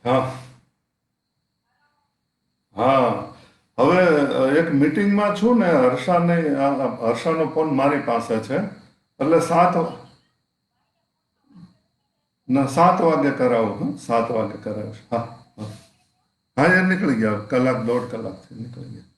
હા, હા. હવે એક મીટિંગમાં છું ને હર્ષાનો ફોન મારી પાસે છે. એટલે ના 7 વાગે કરાવું, હા 7 વાગે કરાવીશ. હા, હા. હા, એ નીકળી ગયા, કલાક દોઢ કલાકથી નીકળી ગયા.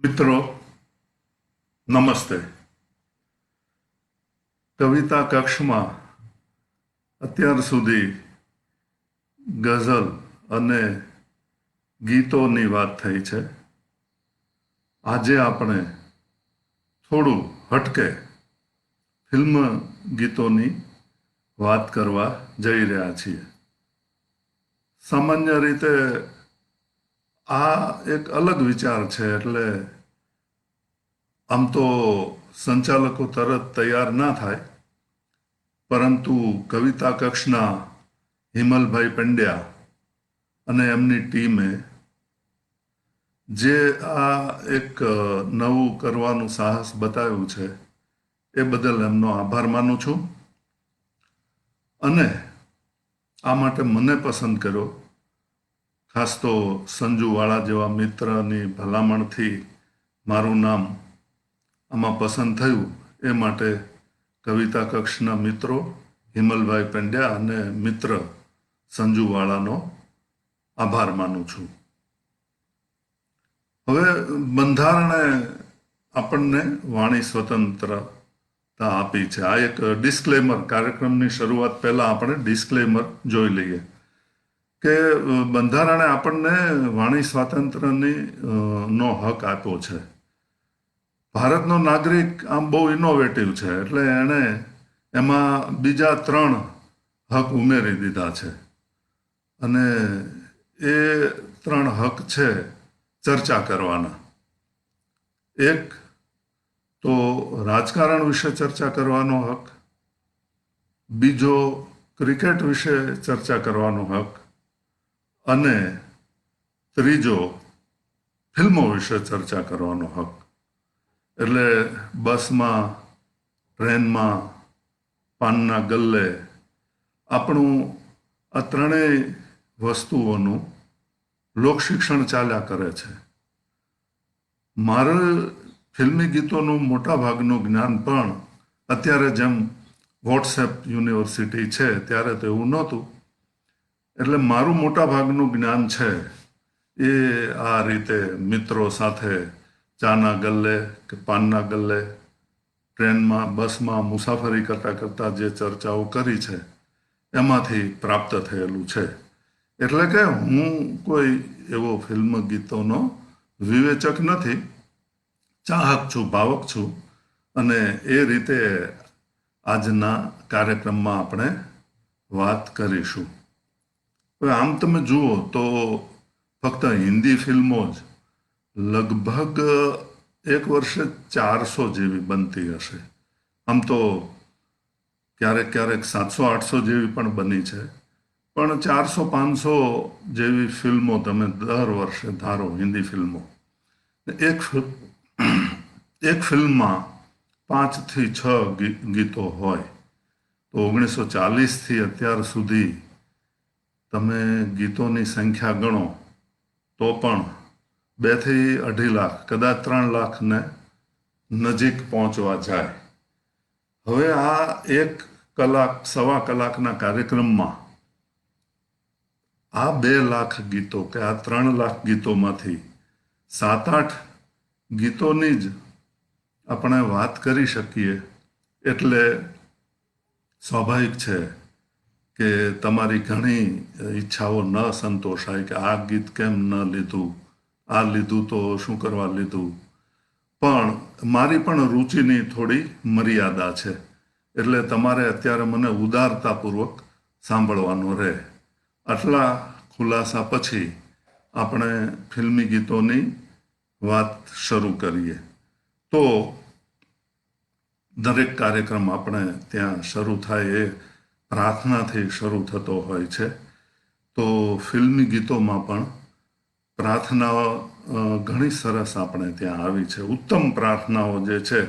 મિત્રો, નમસ્તે. કવિતા કક્ષમાં અત્યાર સુધી ગઝલ અને ગીતોની વાત થઈ છે. આજે આપણે થોડું હટકે ફિલ્મ ગીતોની વાત કરવા જઈ રહ્યા છીએ. સામાન્ય રીતે આ એક અલગ વિચાર છે. એટલે આમ તો સંચાલકો તરત તૈયાર ના થાય, પરંતુ કવિતા કક્ષના હિમલભાઈ પંડ્યા અને એમની ટીમે જે આ એક નવું કરવાનું સાહસ બતાવ્યું છે, એ બદલ એમનો આભાર માનું છું. અને આ માટે મને પસંદ કર્યો, ખાસ તો સંજુવાળા જેવા મિત્રની ભલામણથી મારું નામ આમાં પસંદ થયું. એ માટે કવિતા કક્ષના મિત્રો હિમલભાઈ પંડ્યા અને મિત્ર સંજુવાળાનો આભાર માનું છું. હવે બંધારણે આપણને વાણી સ્વતંત્રતા આપી છે. આ એક ડિસ્ક્લેમર, કાર્યક્રમની શરૂઆત પહેલા આપણે ડિસ્ક્લેમર જોઈ લઈએ કે બંધારણે આપણને વાણી સ્વાતંત્ર્યની નો હક આપ્યો છે. ભારતનો નાગરિક આમ બહુ ઇનોવેટિવ છે. એટલે એણે એમાં બીજા 3 હક ઉમેરી દીધા છે. અને એ 3 હક છે ચર્ચા કરવાના. એક તો રાજકારણ વિશે ચર્ચા કરવાનો હક, બીજો ક્રિકેટ વિશે ચર્ચા કરવાનો હક, અને ત્રીજો ફિલ્મો વિશે ચર્ચા કરવાનો હક. એટલે બસમાં, ટ્રેનમાં, પાનના ગલ્લે આપણું આ ત્રણેય વસ્તુઓનું લોકશિક્ષણ ચાલ્યા કરે છે. મારે ફિલ્મી ગીતોનું મોટા ભાગનું જ્ઞાન પણ અત્યારે જેમ વોટ્સએપ યુનિવર્સિટી છે ત્યારે તો એવું નહોતું. એટલે મારું મોટા ભાગનું જ્ઞાન છે એ આ રીતે મિત્રો સાથે ચાના ગલ્લે કે પાનના ગલ્લે, ટ્રેનમાં, બસમાં મુસાફરી કરતાં કરતાં જે ચર્ચાઓ કરી છે એમાંથી પ્રાપ્ત થયેલું છે. એટલે કે હું કોઈ એવો ફિલ્મ ગીતોનો વિવેચક નથી, ચાહક છું, ભાવક છું. અને એ રીતે આજના કાર્યક્રમમાં આપણે વાત કરીશું. હવે આમ તમે જુઓ તો ફક્ત હિન્દી ફિલ્મો જ લગભગ એક વર્ષે 400 જેવી બનતી હશે. આમ તો ક્યારેક ક્યારેક 700-800 જેવી પણ બની છે. પણ 400-500 જેવી ફિલ્મો તમે દર વર્ષે ધારો, હિન્દી ફિલ્મો. એક એક ફિલ્મમાં 5 થી 6 ગીતો હોય તો 1940થી અત્યાર સુધી તમે ગીતોની સંખ્યા ગણો તો પણ 2 થી 2.5 લાખ, કદાચ 3 લાખને નજીક પહોંચવા જાય. હવે આ 1 કલાક, સવા કલાકના કાર્યક્રમમાં આ 2 લાખ ગીતો કે આ 3 લાખ ગીતોમાંથી 7-8 ગીતોની જ આપણે વાત કરી શકીએ એટલે સ્વાભાવિક છે કે તમારી ઘણી ઈચ્છાઓ ન સંતોષાય કે આ ગીત કેમ ન લીધું, આ લીધું તો શું કરવા લીધું. પણ મારી પણ રુચિની થોડી મર્યાદા છે, એટલે તમારે અત્યારે મને ઉદારતાપૂર્વક સાંભળવાનું રહે. આટલા ખુલાસા પછી આપણે ફિલ્મી ગીતોની વાત શરૂ કરીએ. તો દરેક કાર્યક્રમ આપણે ત્યાં શરૂ થાય એ પ્રાર્થનાથી શરૂ થતો હોય છે. તો ફિલ્મી ગીતોમાં પણ પ્રાર્થનાઓ ઘણી સરસ આપણે ત્યાં આવી છે. ઉત્તમ પ્રાર્થનાઓ જે છે,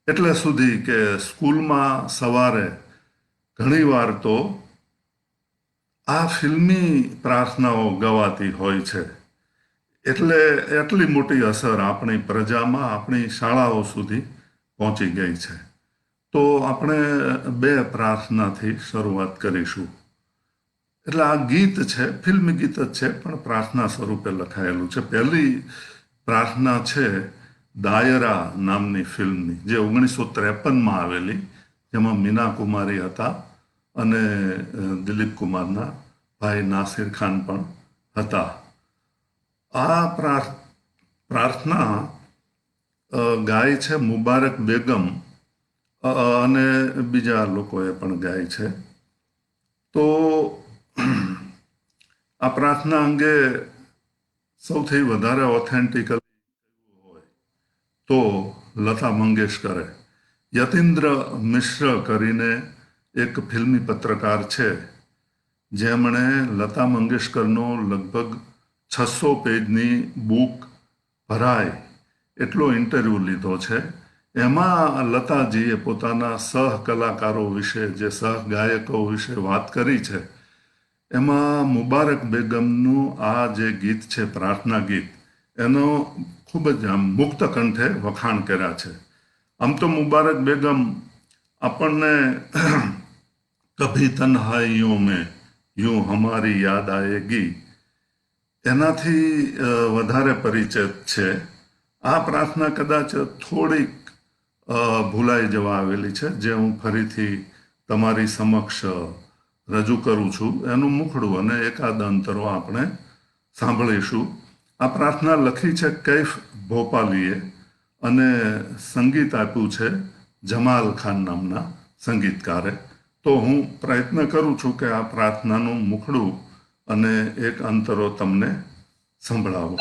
એટલે સુધી કે સ્કૂલમાં સવારે ઘણીવાર તો આ ફિલ્મી પ્રાર્થનાઓ ગવાતી હોય છે. એટલે એટલી મોટી અસર આપણી પ્રજામાં, આપણી શાળાઓ સુધી પહોંચી ગઈ છે. તો આપણે બે પ્રાર્થનાથી શરૂઆત કરીશું. એટલે આ ગીત છે, ફિલ્મી ગીત જ છે, પણ પ્રાર્થના સ્વરૂપે લખાયેલું છે. પહેલી પ્રાર્થના છે દાયરા નામની ફિલ્મની, જે 1953માં આવેલી, જેમાં મીના કુમારી હતા અને દિલીપ કુમારના ભાઈ નાસિર ખાન પણ હતા. આ પ્રાર્થના ગાય છે મુબારક બેગમ અને બીજા લોકોએ પણ ગાય છે. તો આ પ્રાર્થના અંગે સૌથી વધારે ઓથેન્ટિકલ હોય તો લતા મંગેશકરે. યતીન્દ્ર મિશ્ર કરીને એક ફિલ્મી પત્રકાર છે, જેમણે લતા મંગેશકરનો લગભગ 600 પેજની બુક ભરાય એટલો ઇન્ટરવ્યૂ લીધો છે. એમાં લતાજીએ પોતાના સહકલાકારો વિશે, જે સહગાયકો વિશે વાત કરી છે. એમાં મુબારક બેગમનું આ જે ગીત છે, પ્રાર્થના ગીત, એનો ખૂબ જ મુક્ત કંઠે વખાણ કર્યા છે. આમ તો મુબારક બેગમ આપણને કભી તન્હાઈઓ મેં यूं हमारी યાદ આયેગી એનાથી વધારે પરિચિત છે. આ પ્રાર્થના કદાચ થોડીક ભૂલાઈ જવા આવેલી છે, જે હું ફરીથી તમારી સમક્ષ રજૂ કરું છું. એનું મુખડું અને એકાદ અંતરો આપણે સાંભળીશું. આ પ્રાર્થના લખી છે કૈફ ભોપાલીએ અને સંગીત આપ્યું છે જમાલ ખાન નામના સંગીતકારે. તો હું પ્રયત્ન કરું છું કે આ પ્રાર્થનાનું મુખડું અને એક અંતરો તમને સંભળાવું.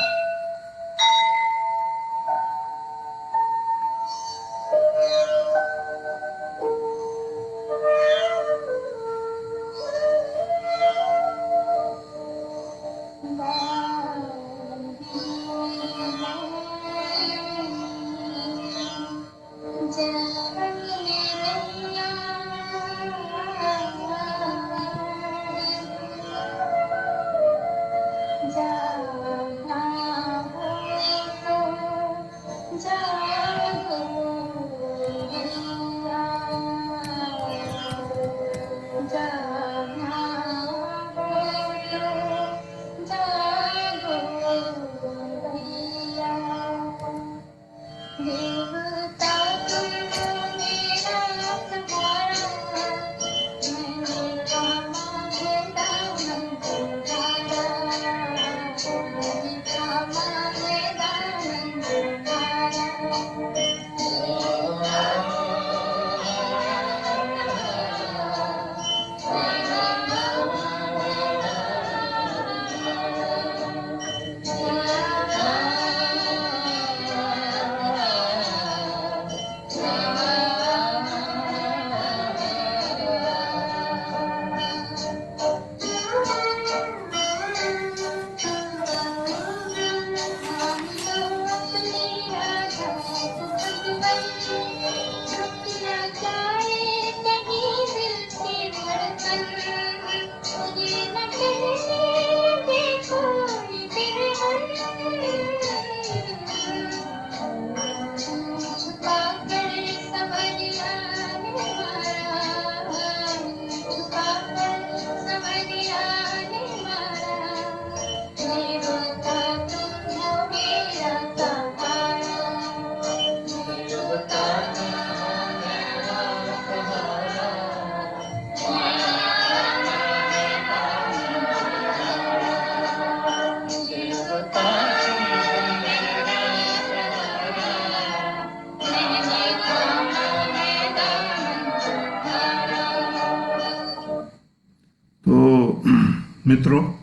મિત્રો,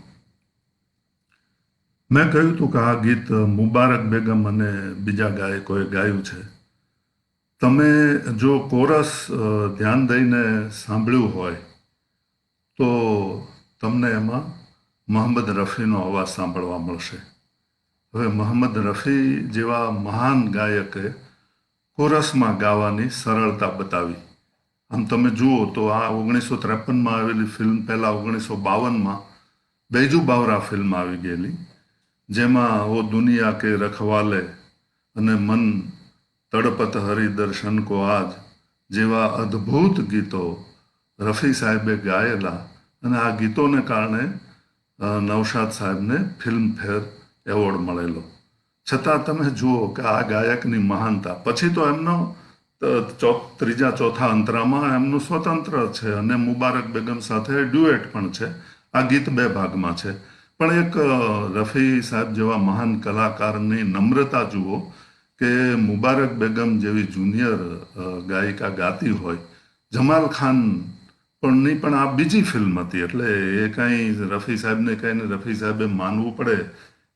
મેં કહ્યું હતું કે આ ગીત મુબારક બેગમ અને બીજા ગાયકોએ ગાયું છે. તમે જો કોરસ ધ્યાન દઈને સાંભળ્યું હોય તો તમને એમાં મોહમ્મદ રફીનો અવાજ સાંભળવા મળશે. હવે મોહમ્મદ રફી જેવા મહાન ગાયકે કોરસમાં ગાવાની સરળતા બતાવી. આમ તમે જુઓ તો આ 1953માં આવેલી ફિલ્મ પહેલાં 1952માં બૈજુ બાવરા ફિલ્મ આવી ગયેલી, જેમાં ઓ દુનિયા કે રખવાલે અને મન તડપત હરિદર્શન કો આજ જેવા અદ્ભુત ગીતો રફી સાહેબે ગાયેલા, અને આ ગીતોને કારણે નૌશાદ સાહેબને ફિલ્મફેર એવોર્ડ મળેલો. છતાં તમે જુઓ કે આ ગાયકની મહાનતા. પછી તો એમનો ત્રીજા ચોથા અંતરામાં એમનું સ્વતંત્ર છે અને મુબારક બેગમ સાથે ડ્યુએટ પણ છે. આ ગીત 2 ભાગમાં છે. પણ એક રફી સાહેબ જેવા મહાન કલાકારની નમ્રતા જુઓ કે મુબારક બેગમ જેવી જુનિયર ગાયિકા ગાતી હોય. જમાલ ખાન પણ આ બીજી ફિલ્મ હતી, એટલે એ કાંઈ રફી સાહેબને કાંઈને રફી સાહેબે માનવું પડે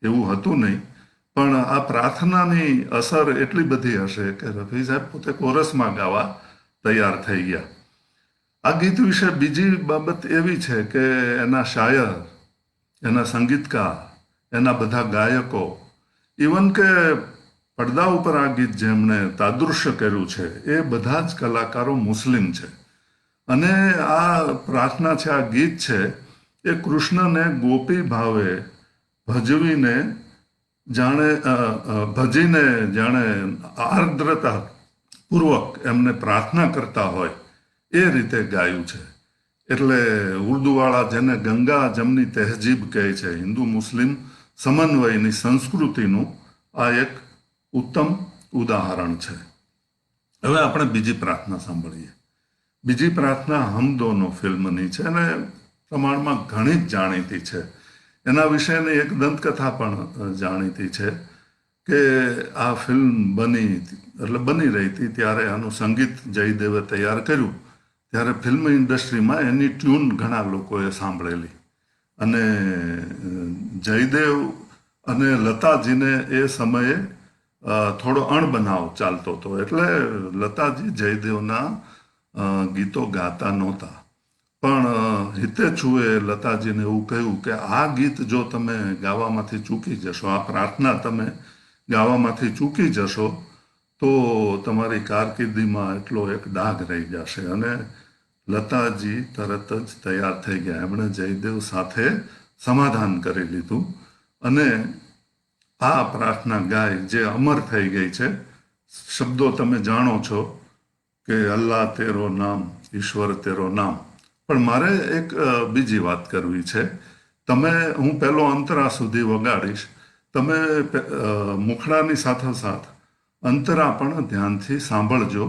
એવું હતું નહીં. પણ આ પ્રાર્થનાની અસર એટલી બધી હશે કે રફી સાહેબ પોતે કોરસમાં ગાવા તૈયાર થઈ ગયા. આ ગીત વિશે બીજી બાબત એવી છે કે એના શાયર, એના સંગીતકાર, એના બધા ગાયકો, ઇવન કે પડદા ઉપર આ ગીત જેમણે તાદૃશ્ય કર્યું છે એ બધા જ કલાકારો મુસ્લિમ છે. અને આ પ્રાર્થના છે, આ ગીત છે, એ કૃષ્ણને ગોપી ભાવે ભજવીને ભજીને જાણે આર્દ્રતા પૂર્વક એમને પ્રાર્થના કરતા હોય એ રીતે ગાયું છે. એટલે ઉર્દુવાળા જેને ગંગા જમની તહેજીબ કહે છે, હિન્દુ મુસ્લિમ સમન્વયની સંસ્કૃતિનું આ એક ઉત્તમ ઉદાહરણ છે. હવે આપણે બીજી પ્રાર્થના સાંભળીએ. બીજી પ્રાર્થના હમ દોનો ફિલ્મની છે અને પ્રમાણમાં ઘણી જ જાણીતી છે. એના વિશેની એક દંતકથા પણ જાણીતી છે કે આ ફિલ્મ બની રહી હતી ત્યારે આનું સંગીત જયદેવે તૈયાર કર્યું. ત્યારે ફિલ્મ ઇન્ડસ્ટ્રીમાં એની ટ્યુન ઘણા લોકોએ સાંભળેલી, અને જયદેવ અને લતાજીને એ સમયે થોડો અણબનાવ ચાલતો હતો. એટલે લતાજી જયદેવના ગીતો ગાતા નહોતા. પણ હિતેચ્છુએ લતાજીને એવું કહ્યું કે આ ગીત જો તમે ગાવામાંથી ચૂકી જશો, આ પ્રાર્થના તમે ગાવામાંથી ચૂકી જશો તો તમારી કારકિર્દીમાં એટલો એક ડાઘ રહી જશે. અને લતાજી તરત જ તૈયાર થઈ ગયા. એમણે જયદેવ સાથે સમાધાન કરી લીધું અને આ પ્રાર્થના ગાય જે અમર થઈ ગઈ છે. શબ્દો તમે જાણો છો કે અલ્લાહ તેરો નામ, ઈશ્વર તેરો નામ. પણ મારે એક બીજી વાત કરવી છે. હું પહેલો અંતરા સુધી વગાડીશ, તમે મુખડાની સાથોસાથ અંતરા પણ ધ્યાનથી સાંભળજો.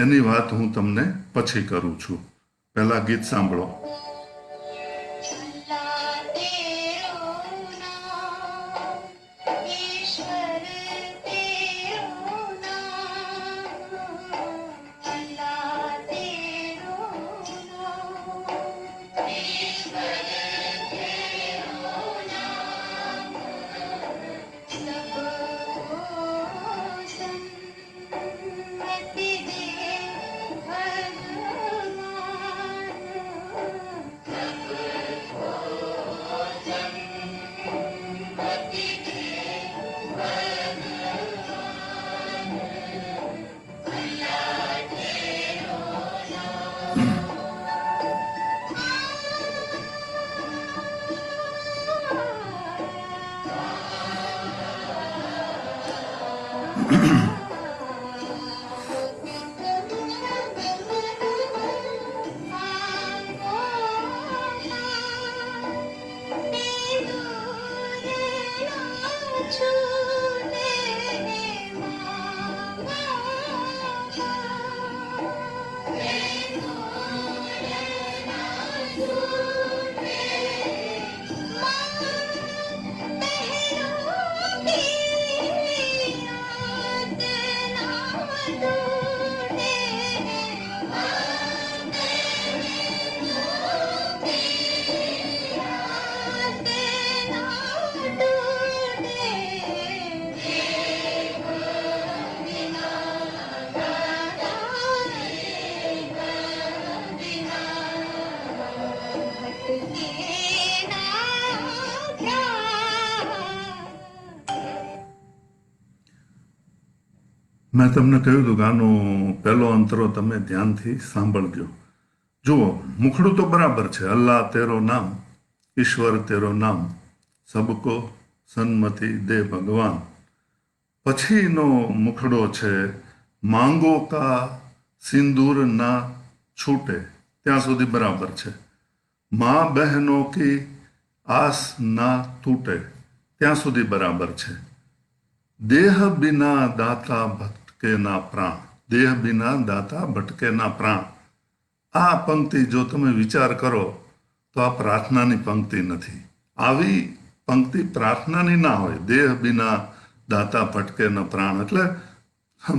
એની વાત હું તમને પછી કરું છું. પહેલા ગીત સાંભળો. મેં તમને કહ્યું હતું કે આનો પહેલો અંતરો તમે ધ્યાનથી સાંભળજો. જુઓ, મુખડું તો બરાબર છે, અલ્લાહ તેરો નામ, ઈશ્વર તેરો નામ, સબકો સન્મતિ દે ભગવાન. પછીનો મુખડો છે, માંગો કા સિંદૂર ના છૂટે, ત્યાં સુધી બરાબર છે. મા બહેનો કી આસ ના તૂટે, ત્યાં સુધી બરાબર છે. દેહ બિના દાતા ભટકે ના પ્રાણ, દેહ બિના દાતા ભટકે ના પ્રાણ. આ પંક્તિ જો તમે વિચાર કરો તો આ પ્રાર્થનાની પંક્તિ નથી. આવી પંક્તિ પ્રાર્થનાની ના હોય. દેહ બિના દાતા ભટકે ન પ્રાણ એટલે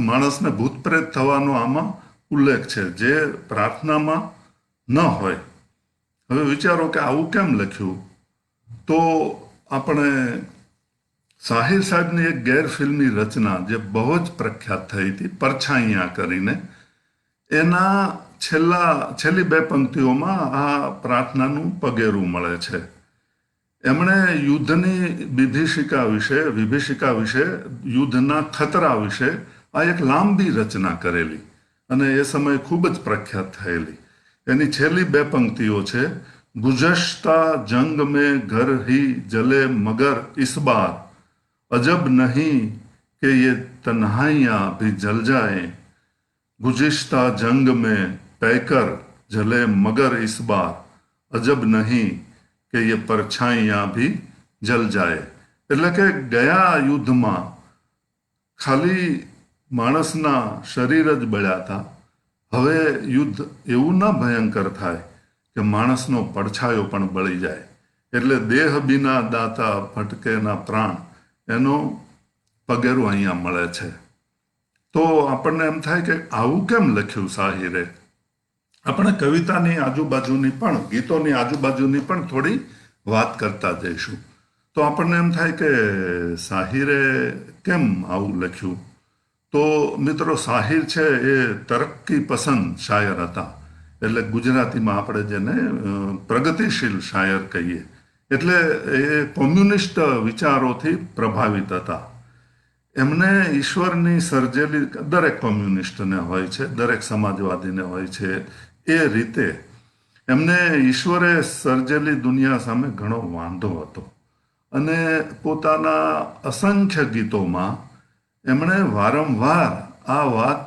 માણસને ભૂત પ્રેત થવાનો આમાં ઉલ્લેખ છે, જે પ્રાર્થનામાં ન હોય. હવે વિચારો કે આવું કેમ લખ્યું? તો આપણે સાહિર સાહેબની એક ગેરફિલ્મી રચના જે બહુ જ પ્રખ્યાત થઈ હતી, પરછાઈયા કરીને, એના છેલ્લી બે પંક્તિઓમાં આ પ્રાર્થનાનું પગેરું મળે છે. એમણે યુદ્ધની વિભીષિકા વિશે, યુદ્ધના ખતરા વિશે આ એક લાંબી રચના કરેલી અને એ સમયે ખૂબ જ પ્રખ્યાત થયેલી. એની છેલ્લી બે પંક્તિઓ છે, ગુજશ્તા જંગ में घर ही जले मगर इस बार अजब नहीं कि ये तन्हाइयां भी जल जाए. गुज़िश्ता जंग में पैकर जले मगर इस बार अजब नहीं કે ये परछाइयां भी जल જાય. એટલે કે ગયા યુદ્ધમાં ખાલી માણસના શરીર જ બળ્યા હતા. હવે યુદ્ધ એવું ના ભયંકર થાય કે માણસનો પડછાયો પણ બળી જાય. એટલે દેહ બિના દાતા ભટકેના પ્રાણ, એનો પગેરું અહીંયા મળે છે. તો આપણને એમ થાય કે આવું કેમ લખ્યું સાહિરે? આપણે કવિતાની આજુબાજુની પણ, ગીતોની આજુબાજુની પણ થોડી વાત કરતા જઈશું. તો આપણને એમ થાય કે સાહિરે કેમ આવું લખ્યું? તો મિત્રો, સાહિર છે એ તરક્કી પસંદ શાયર હતા. એટલે ગુજરાતીમાં આપણે જેને પ્રગતિશીલ શાયર કહીએ. એટલે એ કોમ્યુનિસ્ટ વિચારોથી પ્રભાવિત હતા. એમને ઈશ્વરની સર્જેલી, દરેક કોમ્યુનિસ્ટને હોય છે, દરેક સમાજવાદીને હોય છે, એ રીતે એમને ઈશ્વરે સર્જેલી દુનિયા સામે ઘણો વાંધો હતો. અને પોતાના અસંખ્ય ગીતોમાં એમણે વારંવાર આ વાત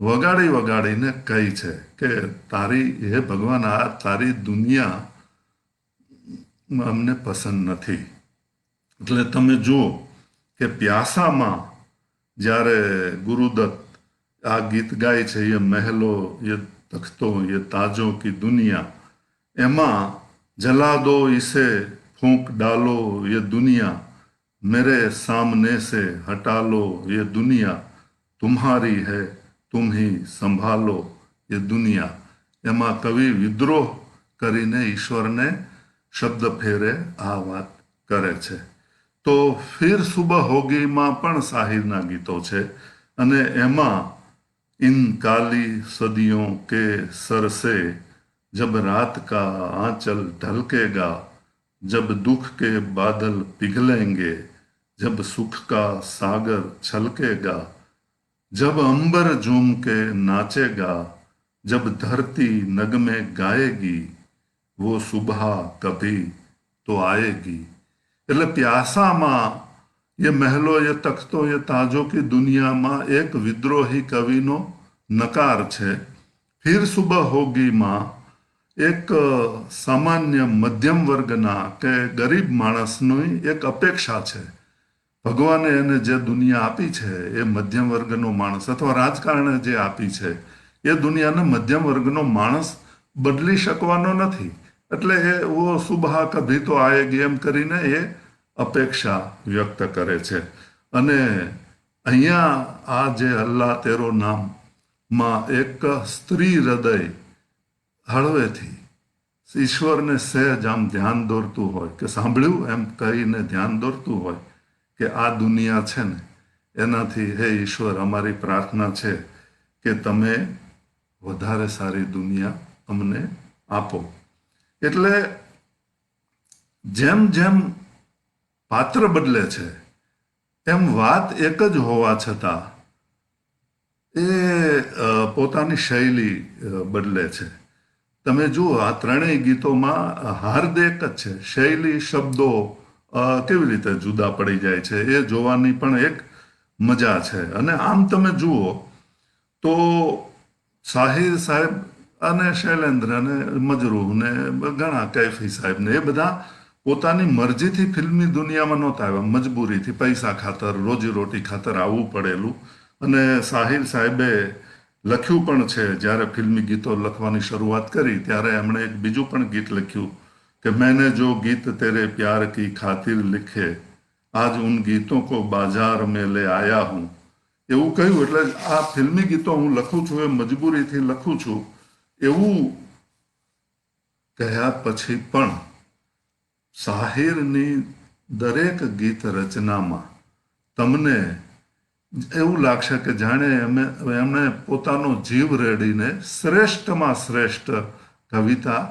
વગાડીને કહી છે કે હે ભગવાન, આ તારી દુનિયા અમને પસંદ નથી. એટલે તમે જુઓ કે પ્યાસામાં જ્યારે ગુરુદત્ત આ ગીત ગાય છે, એ મહેલો, એ તખ્તો, ये ताजों की दुनिया, एमा जला दो इसे फूंक डालो ये दुनिया, मेरे सामने से हटा लो ये दुनिया, तुम्हारी है तुम ही संभालो ये दुनिया. એમાં કવિ વિદ્રોહ કરીને ઈશ્વરને શબ્દ ફેરે આ વાત કરે છે. તો ફિર સુબહ હોગીમાં પણ સાહિરના ગીતો છે અને એમાં इन काली सदियों के सर से जब रात का आंचल ढलकेगा, जब दुख के बादल पिघलेंगे, जब सुख का सागर छलकेगा, जब अंबर झूम के नाचेगा, जब धरती नगमे गाएगी, वो सुबह कभी तो आएगी. એટલે પ્યાસામાં ये महलो, ये तख्तो, ये ताजों की दुनियाમાં એક વિદ્રોહી કવિનો નકાર છે. ફિર સુબહ હોગીમાં એક સામાન્ય મધ્યમ વર્ગના કે ગરીબ માણસની એક અપેક્ષા છે. ભગવાને એને જે દુનિયા આપી છે, એ મધ્યમ વર્ગનો માણસ, અથવા રાજકારણે જે આપી છે, એ દુનિયાને મધ્યમ વર્ગનો માણસ બદલી શકવાનો નથી. એટલે એ વો સુબહ કભી તો આયેગી એમ કરીને એ અપેક્ષા વ્યક્ત કરે છે. અને અહીંયા આ જે અલ્લાહ તેરો નામમાં એક સ્ત્રી હૃદય હળવેથી ઈશ્વરને સહેજ આમ ધ્યાન દોરતું હોય કે સાંભળ્યું એમ કહીને ધ્યાન દોરતું હોય કે આ દુનિયા છે ને, એનાથી હે ઈશ્વર, અમારી પ્રાર્થના છે કે તમે વધારે સારી દુનિયા અમને આપો. એટલે જેમ જેમ પાત્ર બદલે છે એમ વાત એક જ હોવા છતાં એ પોતાની શૈલી બદલે છે. તમે જુઓ આ ત્રણેય ગીતોમાં હાર્દ એક જ છે. શૈલી, શબ્દો કેવી રીતે જુદા પડી જાય છે એ જોવાની પણ એક મજા છે. અને આમ તમે જુઓ તો સાહિર સાહેબ અને શૈલેન્દ્ર અને મજરૂહ ને ઘણા કૈફી સાહેબ ને એ બધા પોતાની મરજીથી ફિલ્મી દુનિયામાં નહોતા આવ્યા. મજબૂરીથી, પૈસા ખાતર, રોજીરોટી ખાતર આવવું પડેલું. અને સાહિર સાહેબે લખ્યું પણ છે. જ્યારે ફિલ્મી ગીતો લખવાની શરૂઆત કરી ત્યારે એમણે એક બીજું પણ ગીત લખ્યું કે मैंने जो गीत तेरे प्यार की खातिर लिखे आज उन गीतों को बाजार में ले आया हूं. એવું કહ્યું. એટલે આ ફિલ્મી ગીતો હું લખું છું એ મજબૂરીથી લખું છું એવું કહ્યા પછી પણ સાહિરની દરેક ગીત રચનામાં તમને એવું લાગશે કે જાણે એમણે પોતાનો જીવ રેડીને શ્રેષ્ઠમાં શ્રેષ્ઠ કવિતા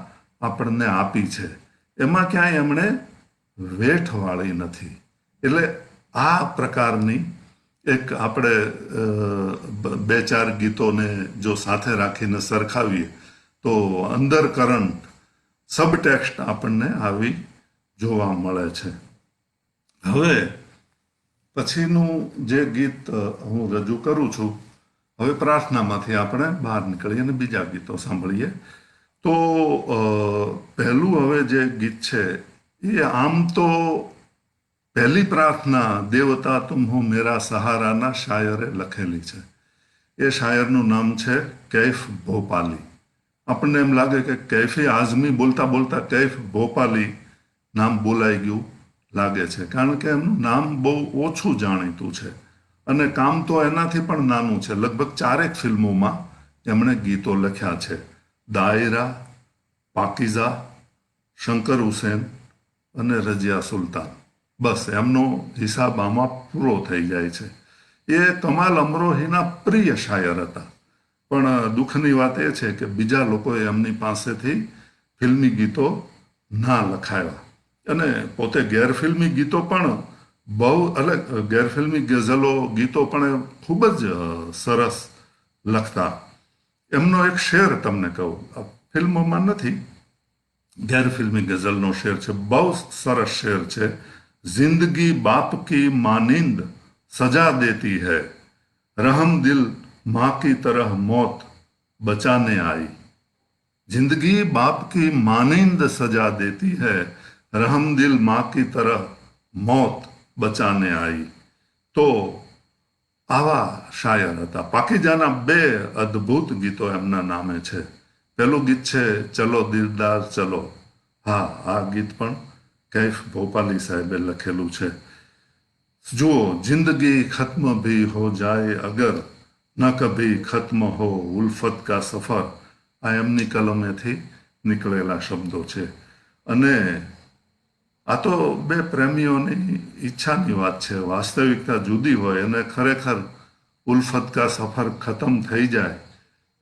આપણને આપી છે. એમાં ક્યાંય એમણે વેઠ વાળી નથી. એટલે આ પ્રકારની એક આપણે બે ચાર ગીતોને જો સાથે રાખીને સરખાવીએ તો અંદર કરંટ, સબટેક્સ્ટ આપણને આવી જોવા મળે છે. હવે પછીનું જે ગીત હું રજૂ કરું છું, હવે પ્રાર્થનામાંથી આપણે બહાર નીકળીએ અને બીજા ગીતો સાંભળીએ. તો પહેલું હવે જે ગીત છે એ આમ તો પહેલી પ્રાર્થના દેવતા તુમ હો મેરા સહારાના શાયરે લખેલી છે. એ શાયરનું નામ છે કૈફ ભોપાલી. આપણને એમ લાગે કે કૈફી આઝમી બોલતા બોલતા કૈફ ભોપાલી નામ બોલાઈ ગયું લાગે છે, કારણ કે એમનું નામ બહુ ઓછું જાણીતું છે અને કામ તો એનાથી પણ નાનું છે. લગભગ 4 ફિલ્મોમાં એમણે ગીતો લખ્યા છે. દાયરા, પાકીઝા, શંકર હુસેન અને રજિયા સુલતાન. બસ એમનો હિસાબ આમાં પૂરો થઈ જાય છે. એ કમાલ અમરોહીના પ્રિય શાયર હતા. પણ દુઃખની વાત એ છે કે બીજા લોકોએ એમની પાસેથી ફિલ્મી ગીતો ના લખાયા અને પોતે ગેરફિલ્મી ગીતો પણ બહુ અલગ, ગેરફિલ્મી ગઝલો ગીતો પણ ખૂબ જ સરસ લખતા. એમનો એક શેર તમને કહું, ફિલ્મોમાં નથી, ગેરફિલ્મી ગઝલનો શેર છે, બહુ સરસ શેર છે. जिंदगी बाप की मानिंद सजा देती है, रहम दिल माँ की तरह मौत बचाने आई. जिंदगी बाप की मानिंद सजा देती है, रहम दिल माँ की तरह मौत बचाने आई. તો આવા શાયર હતા. પાકીજાના 2 અદ્ભુત ગીતો એમના નામે છે. પહેલું ગીત છે ચલો દિલદાર ચલો. હા, આ ગીત પણ कैफ भोपाली साहेबे लखेलू है. जो जिंदगी खत्म भी हो जाए अगर न कभी खत्म हो उल्फत का सफर, आ एमनी कलमेथी निकलेला शब्दों છે. અને આ તો બે પ્રેમીઓની ઈચ્છાની વાત છે. વાસ્તવિકતા જુદી હોય અને ખરેખર ઉલ્ફત કા સફર ખતમ થઈ જાય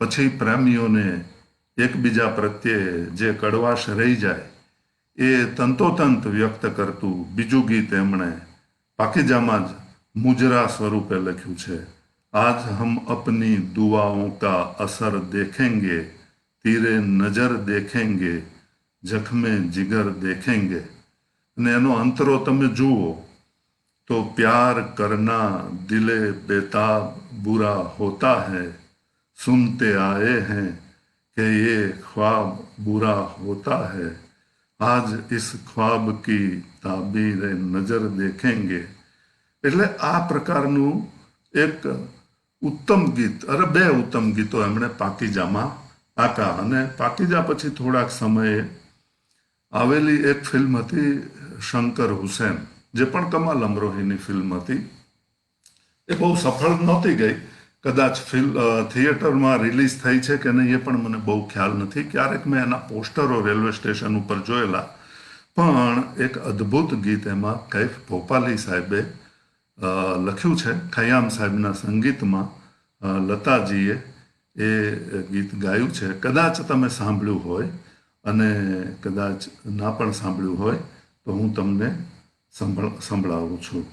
પછી પ્રેમીઓને એકબીજા પ્રત્યે જે કડવાશ રહી જાય એ તંતોતંત વ્યક્ત કરતું બીજું ગીત એમણે પાકીજામાં જ મુજરા સ્વરૂપે લખ્યું છે. આજ હમ અપની દુઆઓ કા અસર દેખેંગે, તીરે નજર દેખેંગે, જખ્મે जिगर देखेंगे. અને એનો અંતરો તમે જુઓ તો प्यार करना दिले बेताब बुरा होता है, सुनते आए हैं कि ये ख्वाब बुरा होता है, आज इस ख्वाब की ताबीर नजर देखेंगे. એટલે આ પ્રકારનું એક ઉત્તમ ગીત, અરે 2 ઉત્તમ ગીતો એમણે પાકીજામાં આપ્યા. અને પાકીજા પછી થોડાક સમયે આવેલી એક ફિલ્મ હતી શંકર હુસેન, જે પણ કમાલ અમરોહીની ફિલ્મ હતી. એ બહુ સફળ નહોતી ગઈ. કદાચ થિયેટરમાં રિલીઝ થઈ છે કે નહીં એ પણ મને બહુ ખ્યાલ નથી. ક્યારેક મેં એના પોસ્ટરો રેલવે સ્ટેશન ઉપર જોયેલા. પણ એક અદ્ભુત ગીત એમાં કૈફ ભોપાલી સાહેબે લખ્યું છે. ખયામ સાહેબના સંગીતમાં લતાજીએ એ ગીત ગાયું છે. કદાચ તમે સાંભળ્યું હોય અને કદાચ ના પણ સાંભળ્યું હોય તો હું તમને સંભળાવું છું.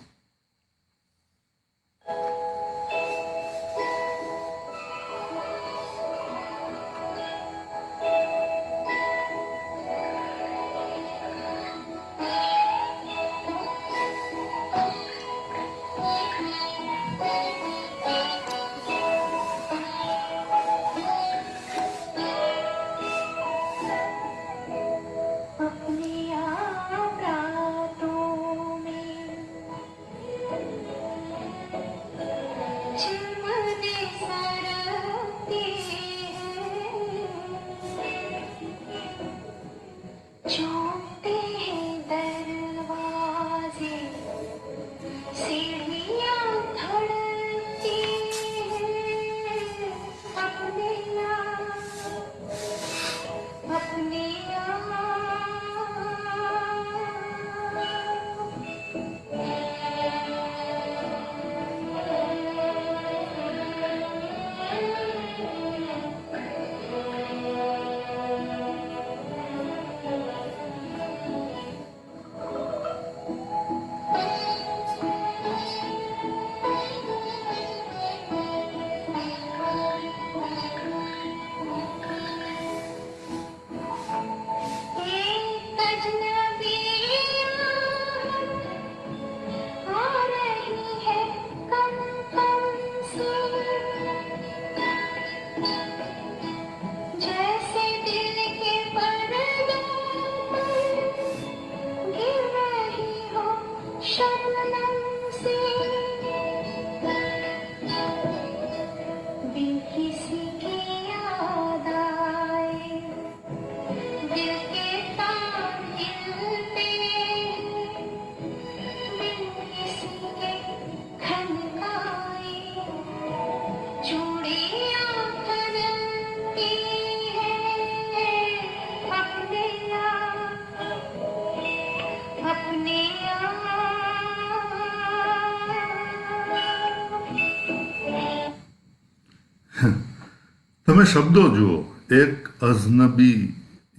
તમે શબ્દો જુઓ, એક અજનબી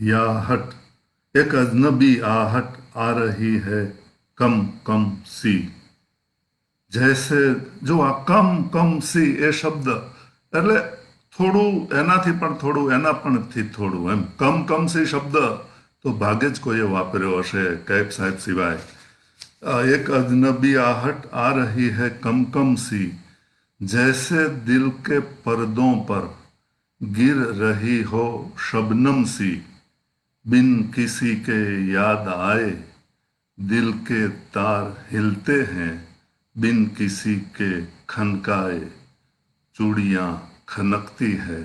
યાહટ, એક અજનબી आहट आ रही है कम कम सी, જૈસે જો આ કમ કમ સી એ શબ્દ એટલે થોડું એનાથી પણ થોડું એના પણથી થોડું એમ કમ કમ સી શબ્દ તો ભાગે જ કોઈએ વાપર્યો હશે કૈફ સાહેબ સિવાય. એક અજનબી आहट आ रही है कम कम सी, जैसे दिल के पर्दों पर गिर रही हो शबनम सी, बिन किसी के याद आए दिल के तार हिलते हैं, बिन किसी के खनकाए चूड़ियाँ खनकती है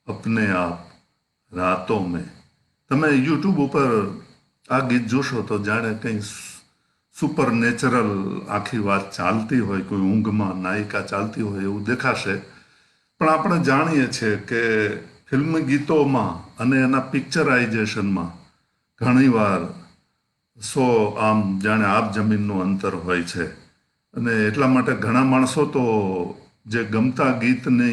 अपने आप રાતો મેં. તમે યુટ્યુબ ઉપર આ ગીત જોશો તો જાણે કંઈ સુપર નેચરલ આખી વાત ચાલતી હોય, કોઈ ઊંઘમાં નાયિકા ચાલતી હોય એવું દેખાશે. પણ આપણે જાણીએ છીએ કે ફિલ્મ ગીતોમાં અને એના પિક્ચરાઇઝેશનમાં ઘણીવાર આમ જાણે આપ જમીનનું અંતર હોય છે. અને એટલા માટે ઘણા માણસો તો જે ગમતા ગીતને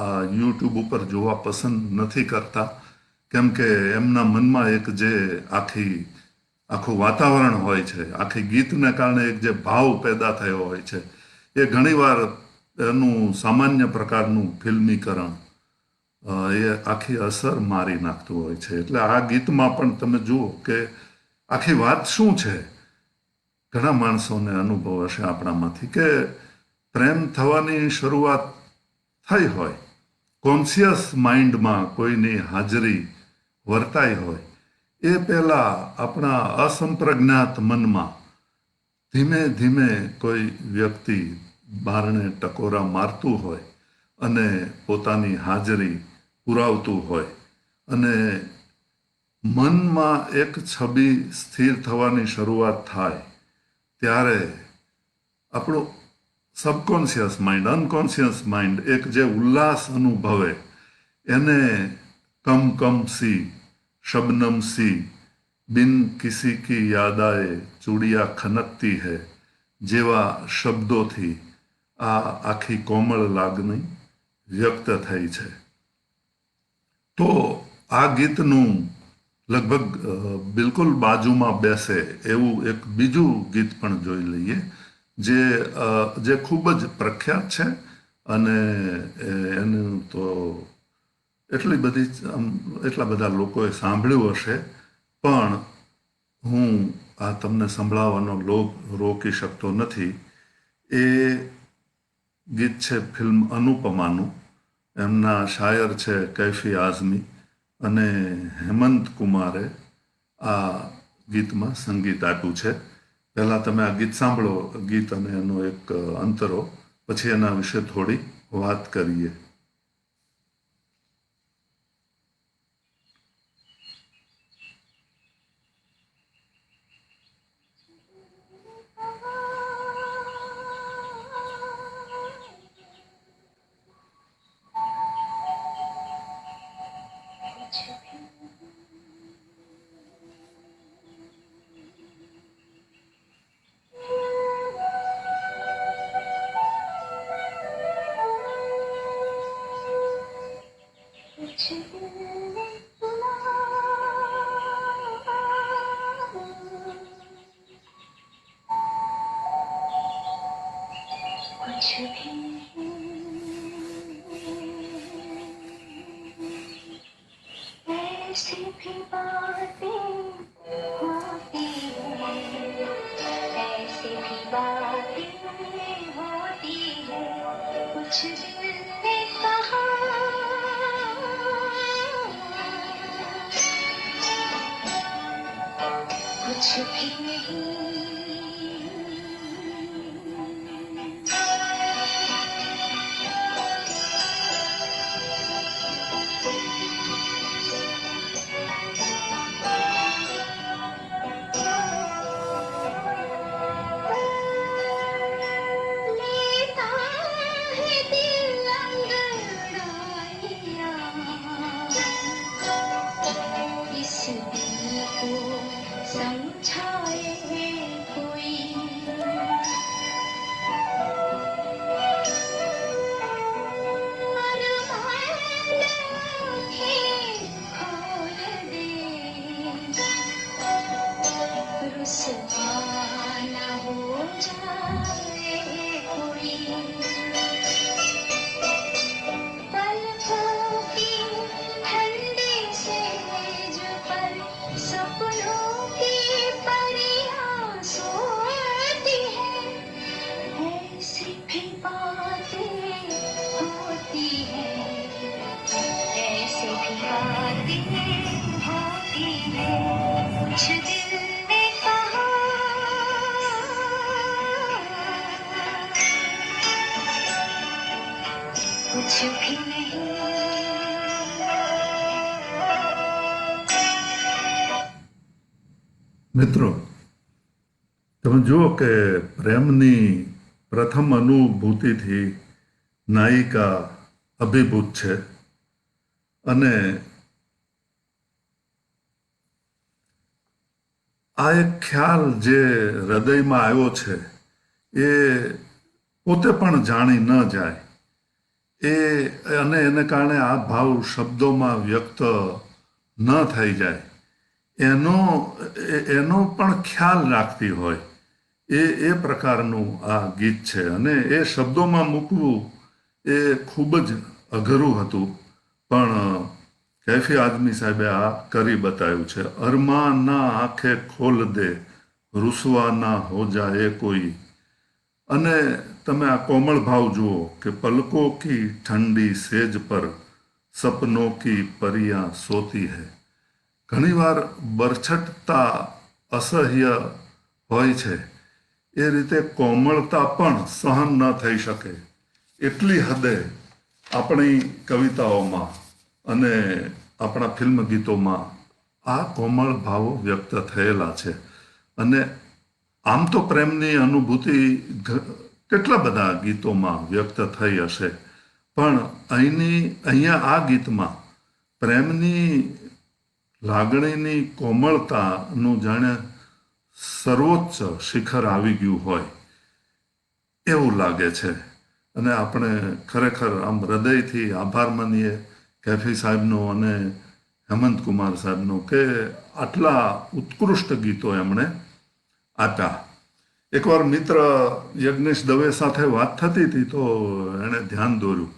આ યુટ્યુબ ઉપર જોવા પસંદ નથી કરતા, કેમ કે એમના મનમાં એક જે આખું વાતાવરણ હોય છે, આખી ગીતને કારણે એક જે ભાવ પેદા થયો હોય છે, એ ઘણીવાર એનું સામાન્ય પ્રકારનું ફિલ્મીકરણ એ આખી અસર મારી નાખતું હોય છે. એટલે આ ગીતમાં પણ તમે જુઓ કે આખી વાત શું છે. ઘણા માણસોને અનુભવ હશે આપણામાંથી કે પ્રેમ થવાની શરૂઆત થઈ હોય, કોન્શિયસ માઇન્ડમાં કોઈની હાજરી વર્તાઈ હોય, એ પહેલાં આપણા અસંપ્રજ્ઞાત મનમાં ધીમે ધીમે કોઈ વ્યક્તિ બારણે ટકોરા મારતું હોય અને પોતાની હાજરી પુરાવતું હોય અને મનમાં એક છબી સ્થિર થવાની શરૂઆત થાય, ત્યારે આપણું સબકોન્શિયસ માઇન્ડ, અનકોન્શિયસ માઇન્ડ એક જે ઉલ્લાસ અનુભવે એને કમ કમ સી, શબનમ સી, બિન કિસી કી યાદ આએ ચૂડિયા ખનકતી હૈ જેવા શબ્દોથી આ આખી કોમળ લાગણી વ્યક્ત થઈ છે. તો આ ગીતનું લગભગ બિલકુલ બાજુમાં બેસે એવું એક બીજું ગીત પણ જોઈ લઈએ, જે ખૂબ જ પ્રખ્યાત છે અને એનું તો એટલા બધા લોકોએ સાંભળ્યું હશે, પણ હું આ તમને સંભળાવવાનો લોભ રોકી શકતો નથી. એ ગીત છે ફિલ્મ અનુપમાનું. એમના શાયર છે કૈફી આઝમી અને હેમંત કુમારે આ ગીતમાં સંગીત આપ્યું છે. પહેલાં તમે આ ગીત સાંભળો, ગીત અને એનો એક અંતરો, પછી એના વિશે થોડી વાત કરીએ. इस दिल को समझाए बातें होती हैं कुछ दिल ने कहा कुछ भी नहीं મિત્રો, તમે જુઓ કે પ્રેમની પ્રથમ અનુભૂતિથી નાયિકા અભિભૂત છે અને આ એક ખ્યાલ જે હૃદયમાં આવ્યો છે એ પોતે પણ જાણી ન જાય અને એને કારણે આ ભાવ શબ્દોમાં વ્યક્ત ન થઈ જાય એનો પણ ખ્યાલ રાખતી હોય એ પ્રકારનું આ ગીત છે અને એ શબ્દોમાં મૂકવું એ ખૂબ જ અઘરું હતું, પણ કૈફી આદમી સાહેબે આ કરી બતાવ્યું છે. અરમાન ના આંખે ખોલ દે, રૂસવા ના હો જાએ કોઈ. અને તમે આ કોમળ ભાવ જુઓ કે પલકો કી ઠંડી સેજ પર સપનો કી પરિયા સોતી હૈ. ઘણીવાર બરછટતા અસહ્ય હોય છે, એ રીતે કોમળતા પણ સહન ન થઈ શકે એટલી હદે આપણી કવિતાઓમાં અને આપણા ફિલ્મ ગીતોમાં આ કોમળ ભાવો વ્યક્ત થયેલા છે. અને આમ તો પ્રેમની અનુભૂતિ કેટલા બધા ગીતોમાં વ્યક્ત થઈ હશે, પણ અહીંયા આ ગીતમાં પ્રેમની લાગણીની કોમળતાનું જાણે સર્વોચ્ચ શિખર આવી ગયું હોય એવું લાગે છે. અને આપણે ખરેખર આમ હૃદયથી આભાર માનીએ કૈફી સાહેબનો અને હેમંત કુમાર સાહેબનો કે આટલા ઉત્કૃષ્ટ ગીતો એમણે આપ્યા. એકવાર મિત્ર યજ્ઞેશ દવે સાથે વાત થતી હતી તો એણે ધ્યાન દોર્યું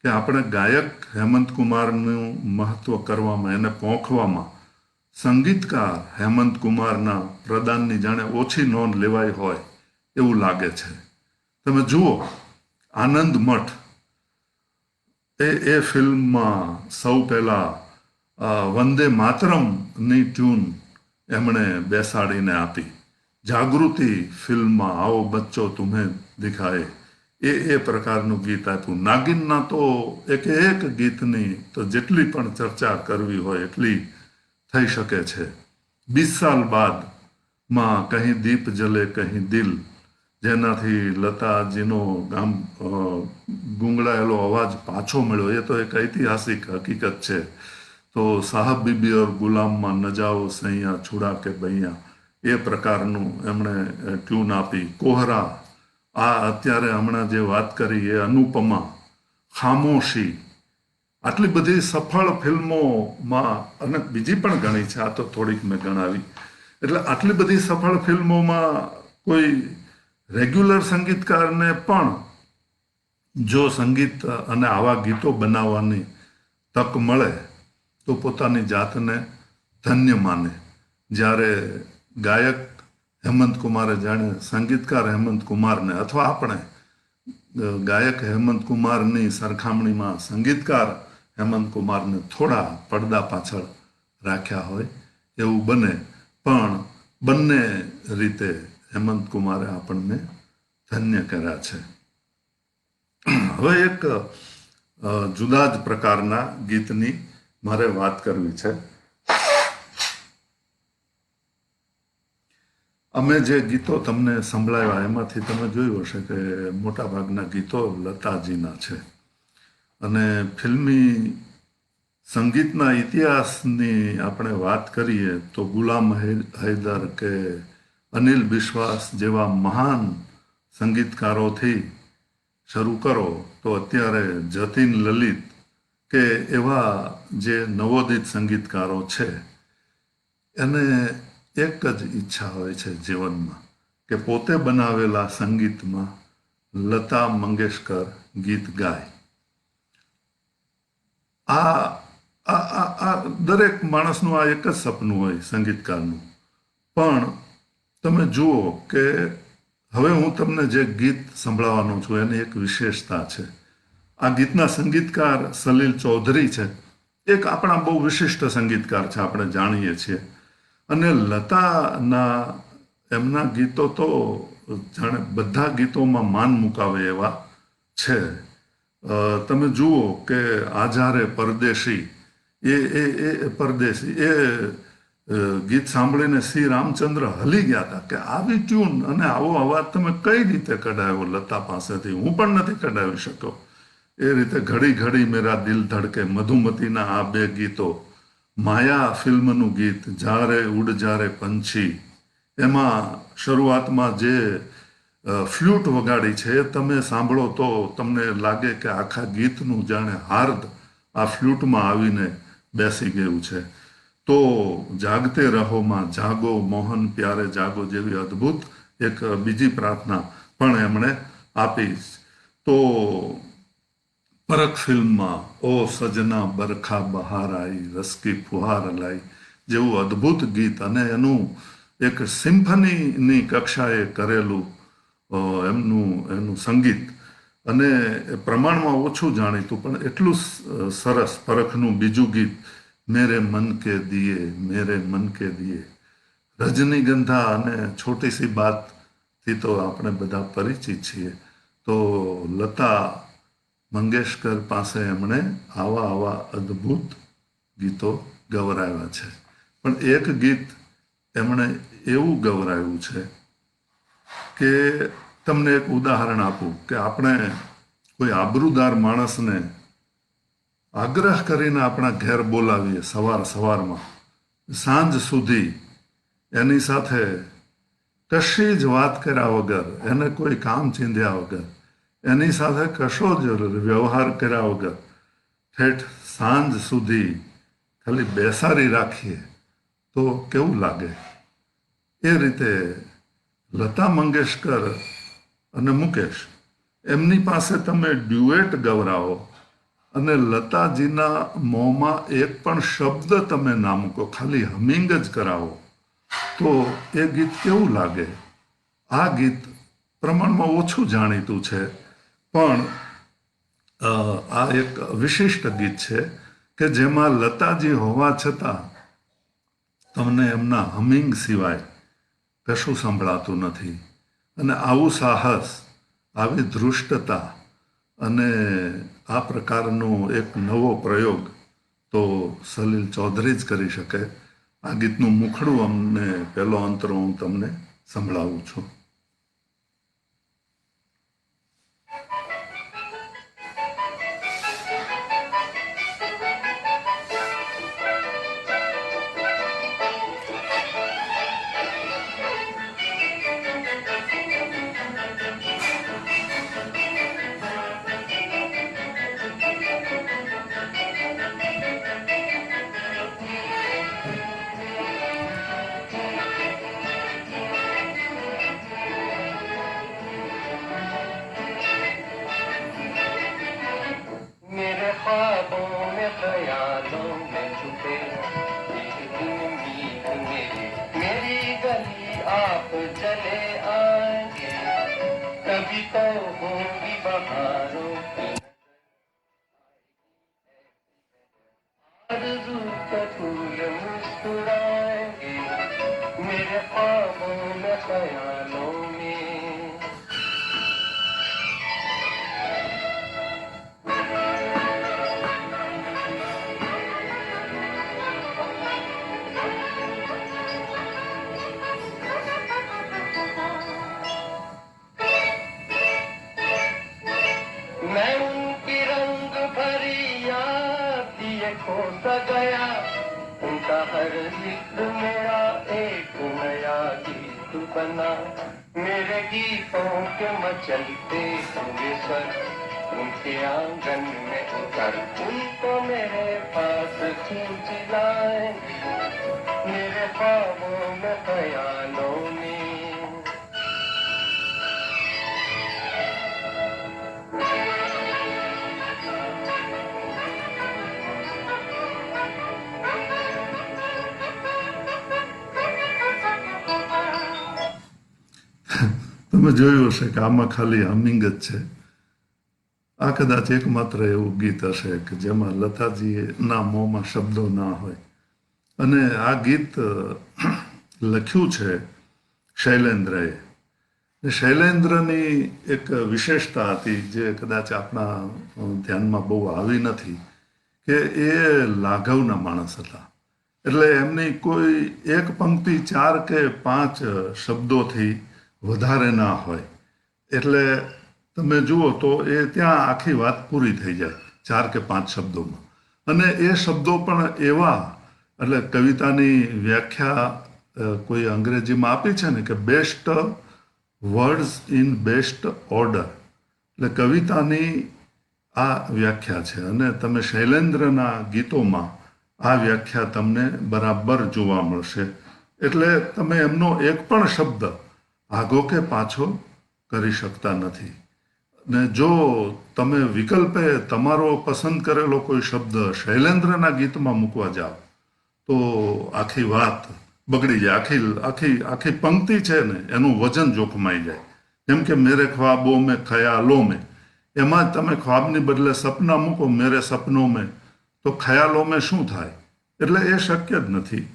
કે આપણે ગાયક હેમંત કુમારનું મહત્વ કરવામાં, એને પોંખવામાં સંગીતકાર હેમંત કુમારના પ્રદાનની જાણે ઓછી નોંધ લેવાઈ હોય એવું લાગે છે. તમે જુઓ આનંદ મઠ એ ફિલ્મમાં સૌ પહેલા વંદે માતરમની ટ્યુન એમણે બેસાડીને આપી. જાગૃતિ ફિલ્મમાં આવો બચ્ચો તુમ્હે દિખાએ એ પ્રકારનું ગીત આપ્યું. નાગિનના તો એક ગીતની તો જેટલી પણ ચર્ચા કરવી હોય એટલી થઈ શકે છે. 20 સાલ બાદ માં કહી દીપ જલે કહી દિલ, જેનાથી લતાજીનો આમ ગુંગળાયેલો અવાજ પાછો મળ્યો, એ તો એક ઐતિહાસિક હકીકત છે. તો સાહબ બીબી ઓર ગુલામમાં ન જાઓ સૈયા છુડા કે બૈયા એ પ્રકારનું એમણે ટ્યુન આપી. કોહરા, આ અત્યારે હમણાં જે વાત કરી એ અનુપમા, ખામોશી, આટલી બધી સફળ ફિલ્મોમાં, અને બીજી પણ ઘણી છે, આ તો થોડીક મેં ગણાવી. એટલે આટલી બધી સફળ ફિલ્મોમાં કોઈ રેગ્યુલર સંગીતકારને પણ જો સંગીત અને આવા ગીતો બનાવવાની તક મળે તો પોતાની જાતને ધન્ય માને. જ્યારે ગાયક હેમંત કુમારે જાણે સંગીતકાર હેમંત કુમારને, અથવા આપણે ગાયક હેમંત કુમારની સરખામણીમાં સંગીતકાર હેમંત કુમારને થોડા પડદા પાછળ રાખ્યા હોય એવું બને. પણ બંને રીતે હેમંત કુમારે આપણને ધન્ય કર્યા છે. હવે એક જુદા જ પ્રકારના ગીતની મારે વાત કરવી છે. અમે જે ગીતો તમને સંભળાવ્યા એમાંથી તમે જોયું હશે કે મોટાભાગના ગીતો લતાજીના છે. અને ફિલ્મી સંગીતના ઇતિહાસની આપણે વાત કરીએ તો ગુલામ હૈદર કે અનિલ બિશ્વાસ જેવા મહાન સંગીતકારોથી શરૂ કરો તો અત્યારે જતીન લલિત કે એવા જે નવોદિત સંગીતકારો છે, એને એક જ ઈચ્છા હોય છે જીવનમાં કે પોતે બનાવેલા સંગીતમાં લતા મંગેશકર ગીત ગાય. આ દરેક માણસનું આ એક જ સપનું હોય સંગીતકારનું. પણ તમે જુઓ કે હવે હું તમને જે ગીત સંભળાવવાનો છું એની એક વિશેષતા છે. આ ગીતના સંગીતકાર સલીલ ચૌધરી છે. એક આપણા બહુ વિશિષ્ટ સંગીતકાર છે, આપણે જાણીએ છીએ. અને લતાના એમના ગીતો તો જાણે બધા ગીતોમાં માન મુકાવે એવા છે. તમે જુઓ કે આજારે પરદેશી એ પરદેશી એ ગીત સાંભળીને શ્રી રામચંદ્ર હલી ગયા હતા કે આવી ટ્યુન અને આવો અવાજ તમે કઈ રીતે કઢાવ્યો લતા પાસેથી, હું પણ નથી કઢાવી શક્યો. એ રીતે ઘડી ઘડી મેરા દિલ ધડકે, મધુમતીના આ બે ગીતો, માયા ફિલ્મનું ગીત જારે ઉડ જારે પંછી, એમાં શરૂઆતમાં જે ફ્લ્યુટ વગાડી છે એ તમે સાંભળો તો તમને લાગે કે આખા ગીતનું જાણે હાર્દ આ ફ્લ્યુટમાં આવીને બેસી ગયું છે. તો જાગતે રહોમાં જાગો મોહન પ્યારે જાગો જેવી અદ્ભુત એક બીજી પ્રાર્થના પણ એમણે આપી. તો પરખ ફિલ્મમાં ઓ સજના બરખા બહાર આવી રસકી ફુહાર લાઈ જેવું અદ્ભુત ગીત, અને એનું એક સિમ્ફનીની કક્ષાએ કરેલું એનું સંગીત, અને પ્રમાણમાં ઓછું જાણીતું પણ એટલું સરસ પરખનું બીજું ગીત મેરે મન કે દિયે. રજનીગંધા અને છોટી સી બાતથી તો આપણે બધા પરિચિત છીએ. તો લતા મંગેશકર પાસે એમણે આવા અદ્ભુત ગીતો ગવરાવ્યા છે. પણ એક ગીત એમણે એવું ગવરાવ્યું છે કે તમને એક ઉદાહરણ આપું કે આપણે કોઈ આબરૂદાર માણસને આગ્રહ કરીને આપણા ઘેર બોલાવીએ સવારમાં, સાંજ સુધી એની સાથે કશી જ વાત કર્યા વગર, એને કોઈ કામ ચીંધ્યા વગર, એની સાથે કશો જ વ્યવહાર કર્યા વગર ઠેઠ સાંજ સુધી ખાલી બેસાડી રાખીએ તો કેવું લાગે. એ રીતે લતા મંગેશકર અને મુકેશ એમની પાસે તમે ડ્યુએટ ગવરાવો અને લતાજીના મોંમાં એક પણ શબ્દ તમે ના મૂકો, ખાલી હમિંગ જ કરાવો તો એ ગીત કેવું લાગે. આ ગીત પ્રમાણમાં ઓછું જાણીતું છે, પણ આ એક વિશિષ્ટ ગીત છે કે જેમાં લતાજી હોવા છતાં તમને એમના હમિંગ સિવાય કશું સંભળાતું નથી. અને આવું સાહસ, આવી ધૃષ્ટતા અને આ પ્રકારનો એક નવો પ્રયોગ તો સલીલ ચૌધરી જ કરી શકે. આ ગીતનું મુખડું અમને પહેલો અંતરો હું તમને સંભળાવું છું. मेरे गीतों के मचलते हुए स्वर उनके आंगन में उतर उनको मेरे पास खींच लाए, मेरे ख्वाबों में ख्यालों में. તમે જોયું હશે કે આમાં ખાલી હમિંગ જ છે. આ કદાચ એકમાત્ર એવું ગીત હશે કે જેમાં લતાજીના મોંમાં શબ્દો ના હોય. અને આ ગીત લખ્યું છે શૈલેન્દ્રએ. શૈલેન્દ્રની એક વિશેષતા હતી જે કદાચ આપણા ધ્યાનમાં બહુ આવી નથી, કે એ લાઘવના માણસ હતા. એટલે એમની કોઈ એક પંક્તિ 4 કે 5 શબ્દોથી વધારે ના હોય. એટલે તમે જુઓ તો એ ત્યાં આખી વાત પૂરી થઈ જાય 4 કે 5 શબ્દોમાં. અને એ શબ્દો પણ એવા, એટલે કવિતાની વ્યાખ્યા કોઈ અંગ્રેજીમાં આપી છે ને કે best words in best order, એટલે કવિતાની આ વ્યાખ્યા છે. અને તમે શૈલેન્દ્રના ગીતોમાં આ વ્યાખ્યા તમને બરાબર જોવા મળશે. એટલે તમે એમનો એક પણ શબ્દ આગો કે પાછો કરી શકતા નથી. ને જો તમે વિકલ્પે તમારો પસંદ કરેલો કોઈ શબ્દ શૈલેન્દ્રના ગીતમાં મૂકવા જાઓ તો આખી વાત બગડી જાય. આખી પંક્તિ છે ને એનું વજન જોખમાઈ જાય. જેમ કે મેરે ખ્વાબો મેં ખ્યાલો મેં, એમાં જ તમે ખ્વાબની બદલે સપના મૂકો મેરે સપનો મેં, તો ખ્યાલો મેં શું થાય? એટલે એ શક્ય જ નથી.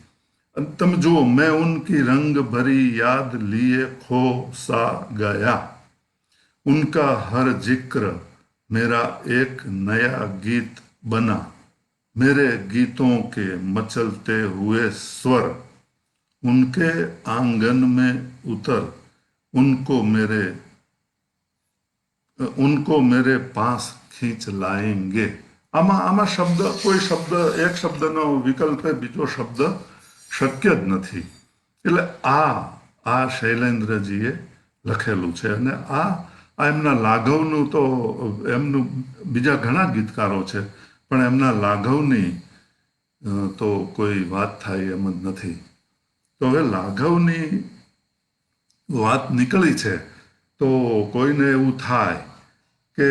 તમે જુઓ, મેં ઉનકી રંગ ભરી યાદ લીએ ખો સા ગયા, उनका हर जिक्र मेरा एक नया गीत बना, मेरे गीतों के मचलते हुए स्वर उनके आंगन में उतर, उनको मेरे पास खींच लाएंगे. આમાં શબ્દ, કોઈ શબ્દ, એક શબ્દનો વિકલ્પે બીજો શબ્દ શક્ય જ નથી. એટલે આ શૈલેન્દ્રજીએ લખેલું છે. અને આ એમના લાઘવનું તો, એમનું બીજા ઘણા ગીતકારો છે પણ એમના લાઘવની તો કોઈ વાત થાય એમ જ નથી. તો હવે લાઘવની વાત નીકળી છે તો કોઈને એવું થાય કે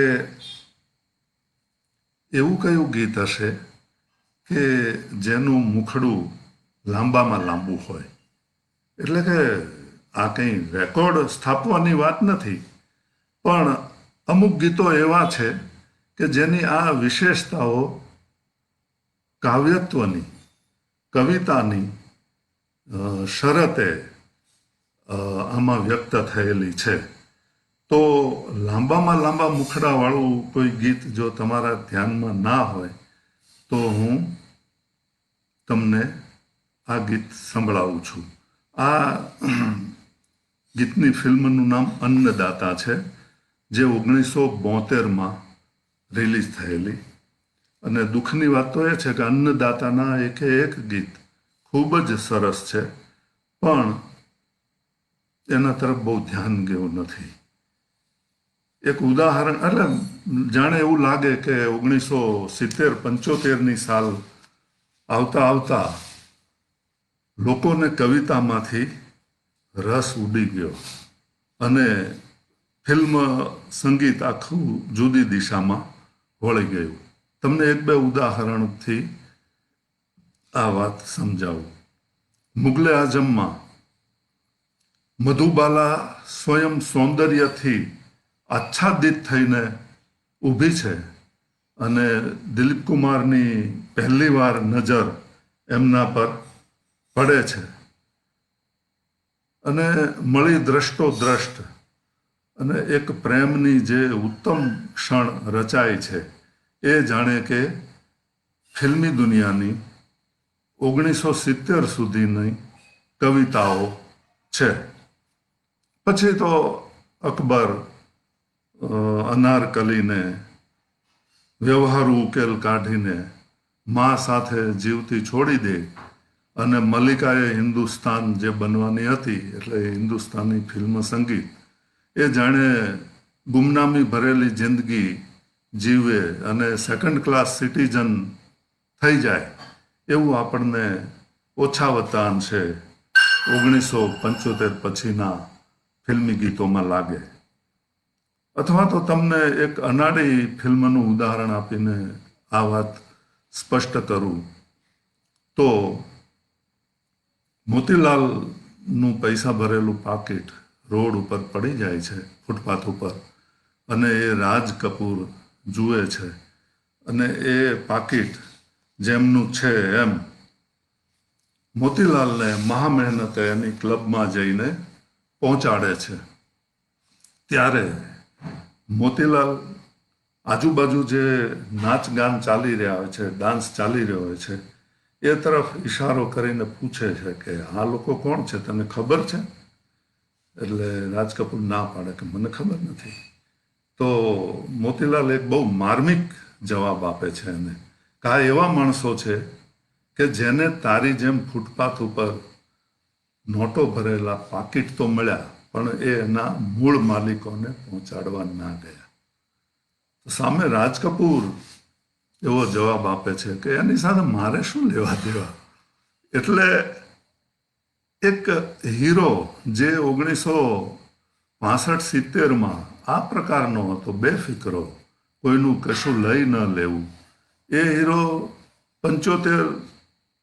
એવું કયું ગીત હશે કે જેનું મુખડું લાંબામાં લાંબુ હોય. એટલે કે આ કંઈ રેકોર્ડ સ્થાપવાની વાત નથી, પણ અમુક ગીતો એવા છે કે જેની આ વિશેષતાઓ કાવ્યત્વની, કવિતાની શરતે આમાં વ્યક્ત થયેલી છે. તો લાંબામાં લાંબા મુખડાવાળું કોઈ ગીત જો તમારા ધ્યાનમાં ના હોય તો હું તમને આ ગીત સંભળાવું છું. આ ગીતની ફિલ્મનું નામ અન્નદાતા છે, જે 1972માં રિલીઝ થયેલી. અને દુઃખની વાત તો એ છે કે અન્નદાતાના એક ગીત ખૂબ જ સરસ છે, પણ એના તરફ બહુ ધ્યાન ગયું નથી. એક ઉદાહરણ, એટલે જાણે એવું લાગે કે 1970-75ની સાલ આવતા આવતા લોકોને કવિતામાંથી રસ ઉડી ગયો અને ફિલ્મ સંગીત આખું જુદી દિશામાં વળી ગયું. તમને 1-2 ઉદાહરણથી આ વાત સમજાવું. મુગલે આઝમમાં મધુબાલા સ્વયં સૌંદર્યથી આચ્છાદિત થઈને ઊભી છે અને દિલીપ કુમારની પહેલીવાર નજર એમના પર પડે છે અને મળી દ્રષ્ટો દ્રષ્ટ અને એક પ્રેમની જે ઉત્તમ ક્ષણ રચાય છે એ જાણે કે ફિલ્મી દુનિયાની 1970 સુધીની કવિતાઓ છે. પછી તો અકબર અનારકલીને વ્યવહારુ ઉકેલ કાઢીને મા સાથે જીવતી છોડી દે અને મલ્લિકાએ હિન્દુસ્તાન જે બનવાની હતી, એટલે હિન્દુસ્તાની ફિલ્મ સંગીત એ જાણે ગુમનામી ભરેલી જિંદગી જીવે અને સેકન્ડ ક્લાસ સિટીઝન થઈ જાય એવું આપણને ઓછા વત્તા અંશે 1975 પછીના ફિલ્મી ગીતોમાં લાગે. અથવા તો તમને એક અનાડી ફિલ્મનું ઉદાહરણ આપીને આ વાત સ્પષ્ટ કરું તો મોતીલાલનું પૈસા ભરેલું પાકીટ રોડ ઉપર પડી જાય છે, ફૂટપાથ ઉપર, અને એ રાજ કપૂર જુએ છે અને એ પાકીટ જેમનું છે એમ મોતીલાલને મહામહેનતે એની ક્લબમાં જઈને પહોંચાડે છે. ત્યારે મોતીલાલ આજુબાજુ જે નાચ ગાન ચાલી રહ્યા હોય છે, ડાન્સ ચાલી રહ્યો હોય છે, એ તરફ ઈશારો કરીને પૂછે છે કે આ લોકો કોણ છે, તને ખબર છે? એટલે રાજ કપૂર ના પાડે કે મને ખબર નથી. તો મોતીલાલ એક બહુ માર્મિક જવાબ આપે છે એને કે આ એવા માણસો છે કે જેને તારી જેમ ફૂટપાથ ઉપર નોટો ભરેલા પાકીટ તો મળ્યા પણ એ એના મૂળ માલિકોને પહોંચાડવા ના ગયા. સામે રાજ કપૂર એવો જવાબ આપે છે કે એની સાથે મારે શું લેવા દેવા. એટલે એક હીરો જે 1965-70માં આ પ્રકારનો હતો, બેફિકરો, કોઈનું કશું લઈ ન લેવું, એ હીરો 75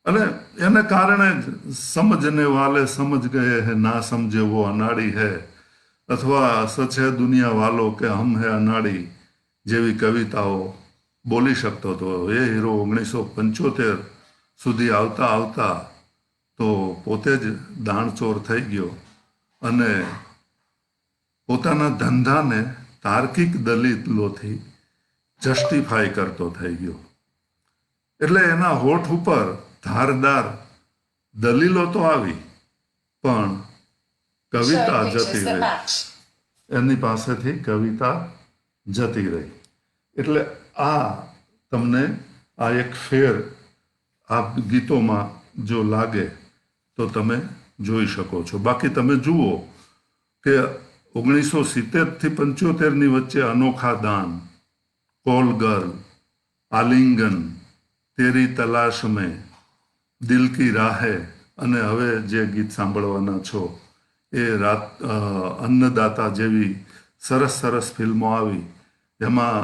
અને એને કારણે જ સમજને વાલે સમજ ગયે હે, ના સમજે વો અનાડી હે, અથવા સચ હે દુનિયા વાલો કે હમ હે અનાડી જેવી કવિતાઓ બોલી શકતો હતો. એ હીરો 1975 સુધી આવતા આવતા તો પોતે જ દાણચોર થઈ ગયો અને પોતાના ધંધાને તાર્કિક દલીલોથી જસ્ટિફાય કરતો થઈ ગયો. એટલે એના હોઠ ઉપર ધારદાર દલીલો તો આવી પણ કવિતા જતી રહી, એની પાસેથી કવિતા જતી રહી. એટલે આ તમને આ એક ફેર આ ગીતોમાં જો લાગે તો તમે જોઈ શકો છો. બાકી તમે જુઓ કે 1970 થી 75ની વચ્ચે અનોખા દાન, કોલ ગર્લ, આલિંગન, તેરી તલાશ મેં, દિલ કી રાહે અને હવે જે ગીત સાંભળવાના છો એ અન્નદાતા જેવી સરસ સરસ ફિલ્મો આવી. એમાં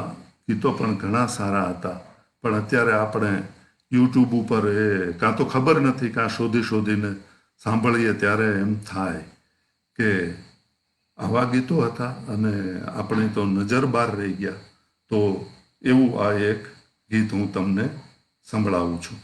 ગીતો પણ ઘણા સારા હતા પણ અત્યારે આપણે યુટ્યુબ ઉપર એ કાં તો ખબર નથી કાં શોધીને સાંભળીએ ત્યારે એમ થાય કે આવા ગીતો હતા અને આપણી તો નજર બહાર રહી ગયા. તો એવું આ એક ગીત હું તમને સંભળાવું છું.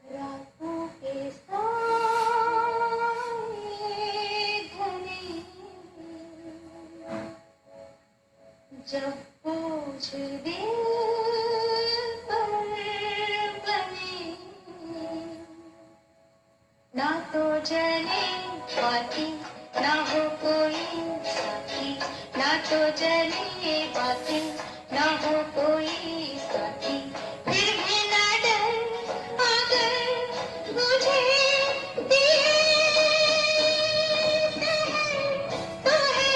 रातों के साए घने जब बोझ दिल पर बने, ना तो जले बाती ना हो कोई साथी, ना तो जले बाती ना हो कोई साथी, फिर भी ना डर अगर मुझे दिए तो है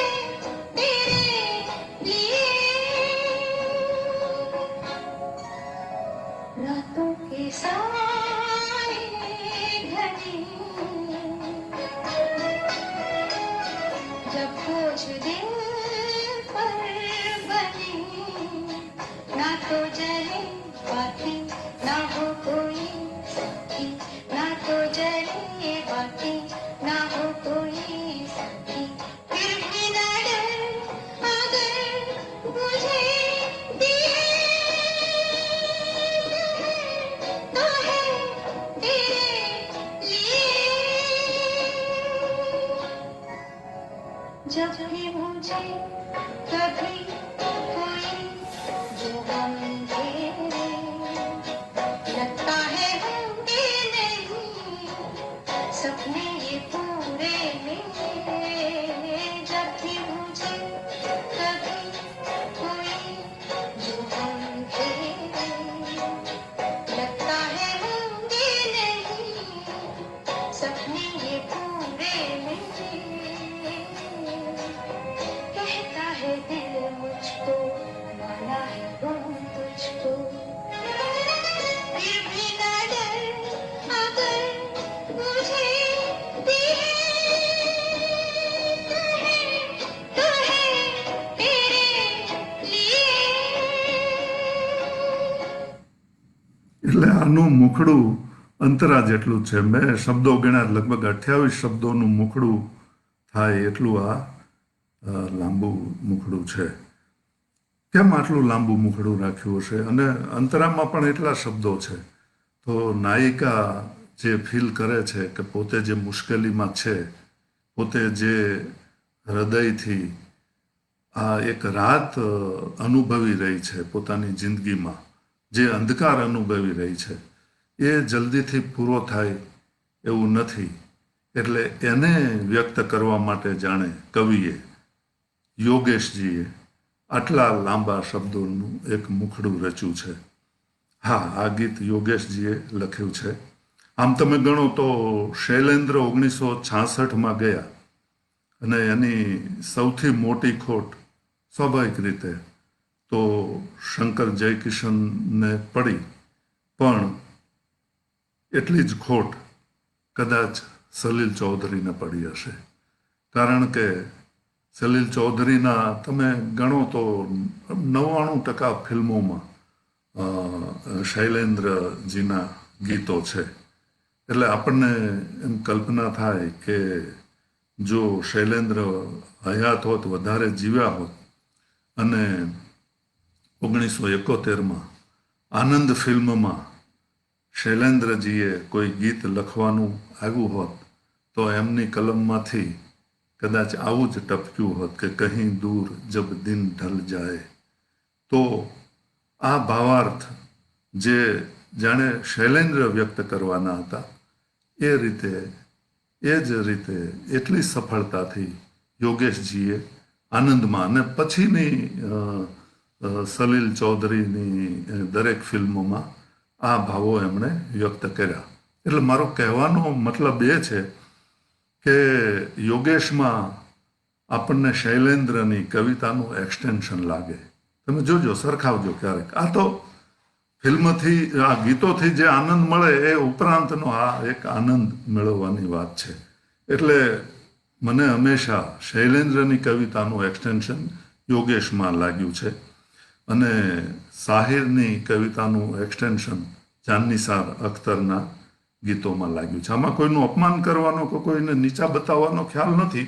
तेरे लिए। रातों के साए घने जब बोझ दिल पर बने, ना तो जले बाती ना हो कोई साथी, ना तो जले बाती ना हो कोई साथी, फिर भी ना डर अगर मुझे दिए तो है तेरे लिए। जब भी मुझे कभी कोई जो गम घेरे, लगता है होंगे नहीं सपने ये पूरे मेरे। जब भी मुझे कभी कोई जो गम घेरे, लगता है होंगे नहीं એટલે આનું મુખડું અંતરા જેટલું છે. મેં શબ્દો ગણ્યા, લગભગ 28 શબ્દોનું મુખડું થાય એટલું આ લાંબુ મુખડું છે. કેમ આટલું લાંબુ મુખડું રાખ્યું હશે? અને અંતરામાં પણ એટલા શબ્દો છે. તો નાયિકા જે ફીલ કરે છે કે પોતે જે મુશ્કેલીમાં છે, પોતે જે હૃદયથી આ એક રાત અનુભવી રહી છે પોતાની જિંદગીમાં, જે અંધકાર અનુભવી રહી છે, એ જલ્દીથી પૂરો થાય એવું નથી. એટલે એને વ્યક્ત કરવા માટે જાણે કવિએ, યોગેશજીએ આટલા લાંબા શબ્દોનું એક મુખડું રચ્યું છે. હા, આ ગીત યોગેશજીએ લખ્યું છે. આમ તમે ગણો તો શૈલેન્દ્ર 1966માં ગયા અને એની સૌથી મોટી ખોટ સ્વાભાવિક રીતે તો શંકર જયકિશનને પડી, પણ એટલી જ ખોટ કદાચ સલીલ ચૌધરીને પડી હશે. કારણ કે સલીલ ચૌધરીના તમે ગણો તો 99% ફિલ્મોમાં શૈલેન્દ્રજીના ગીતો છે. એટલે આપણને એમ કલ્પના થાય કે જો શૈલેન્દ્ર હયાત હોત, વધારે જીવ્યા હોત અને 1971માં આનંદ ફિલ્મમાં શૈલેન્દ્રજીએ કોઈ ગીત લખવાનું આવ્યું હોત તો એમની કલમમાંથી કદાચ આવું જ ટપક્યું હોત કે કहीं દૂર જબ દિન ઢલ જાય. તો આ ભાવાર્થ જે જાણે શૈલેન્દ્ર વ્યક્ત કરવાના હતા, એ જ રીતે એટલી સફળતાથી યોગેશજીએ આનંદમાં અને પછીની સલીલ ચૌધરીની દરેક ફિલ્મોમાં આ ભાવો એમણે વ્યક્ત કર્યા. એટલે મારો કહેવાનો મતલબ એ છે કે યોગેશમાં આપણને શૈલેન્દ્રની કવિતાનું એક્સટેન્શન લાગે. તમે જોજો, સરખાવજો ક્યારેક. આ તો ફિલ્મથી, આ ગીતોથી જે આનંદ મળે એ ઉપરાંતનો આ એક આનંદ મેળવવાની વાત છે. એટલે મને હંમેશા શૈલેન્દ્રની કવિતાનું એક્સટેન્શન યોગેશમાં લાગ્યું છે અને સાહિરની કવિતાનું એક્સટેન્શન જાનનિસાર અખ્તરના ગીતોમાં લાગ્યું છે. આમાં કોઈનું અપમાન કરવાનો કે કોઈને નીચા બતાવવાનો ખ્યાલ નથી,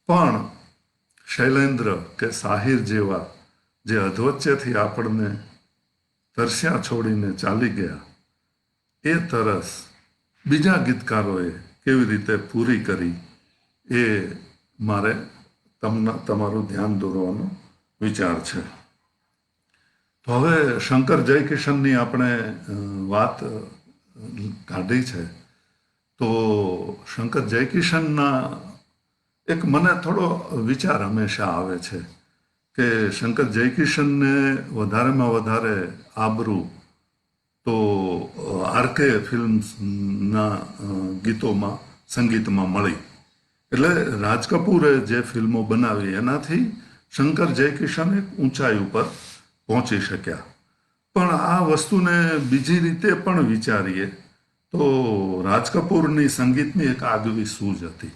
પણ શૈલેન્દ્ર કે સાહિર જેવા જે અધવચ્ચેથી આપણને તરસ્યા છોડીને ચાલી ગયા, એ તરસ બીજા ગીતકારોએ કેવી રીતે પૂરી કરી, એ મારે તમારું ધ્યાન દોરવાનો વિચાર છે. તો હવે શંકર જયકિશનની આપણે વાત કાઢી છે, તો શંકર જયકિશનના એક મને થોડો વિચાર હંમેશા આવે છે કે શંકર જયકિશનને વધારેમાં વધારે આબરૂ તો આરકે ફિલ્મ્સના ગીતોમાં, સંગીતમાં મળી. એટલે રાજ કપૂરે જે ફિલ્મો બનાવી એનાથી શંકર જયકિશન એક ઊંચાઈ ઉપર પહોંચી શક્યા. પણ આ વસ્તુને બીજી રીતે પણ વિચારીએ તો રાજ કપૂરની સંગીતની એક આગવી સૂઝ હતી.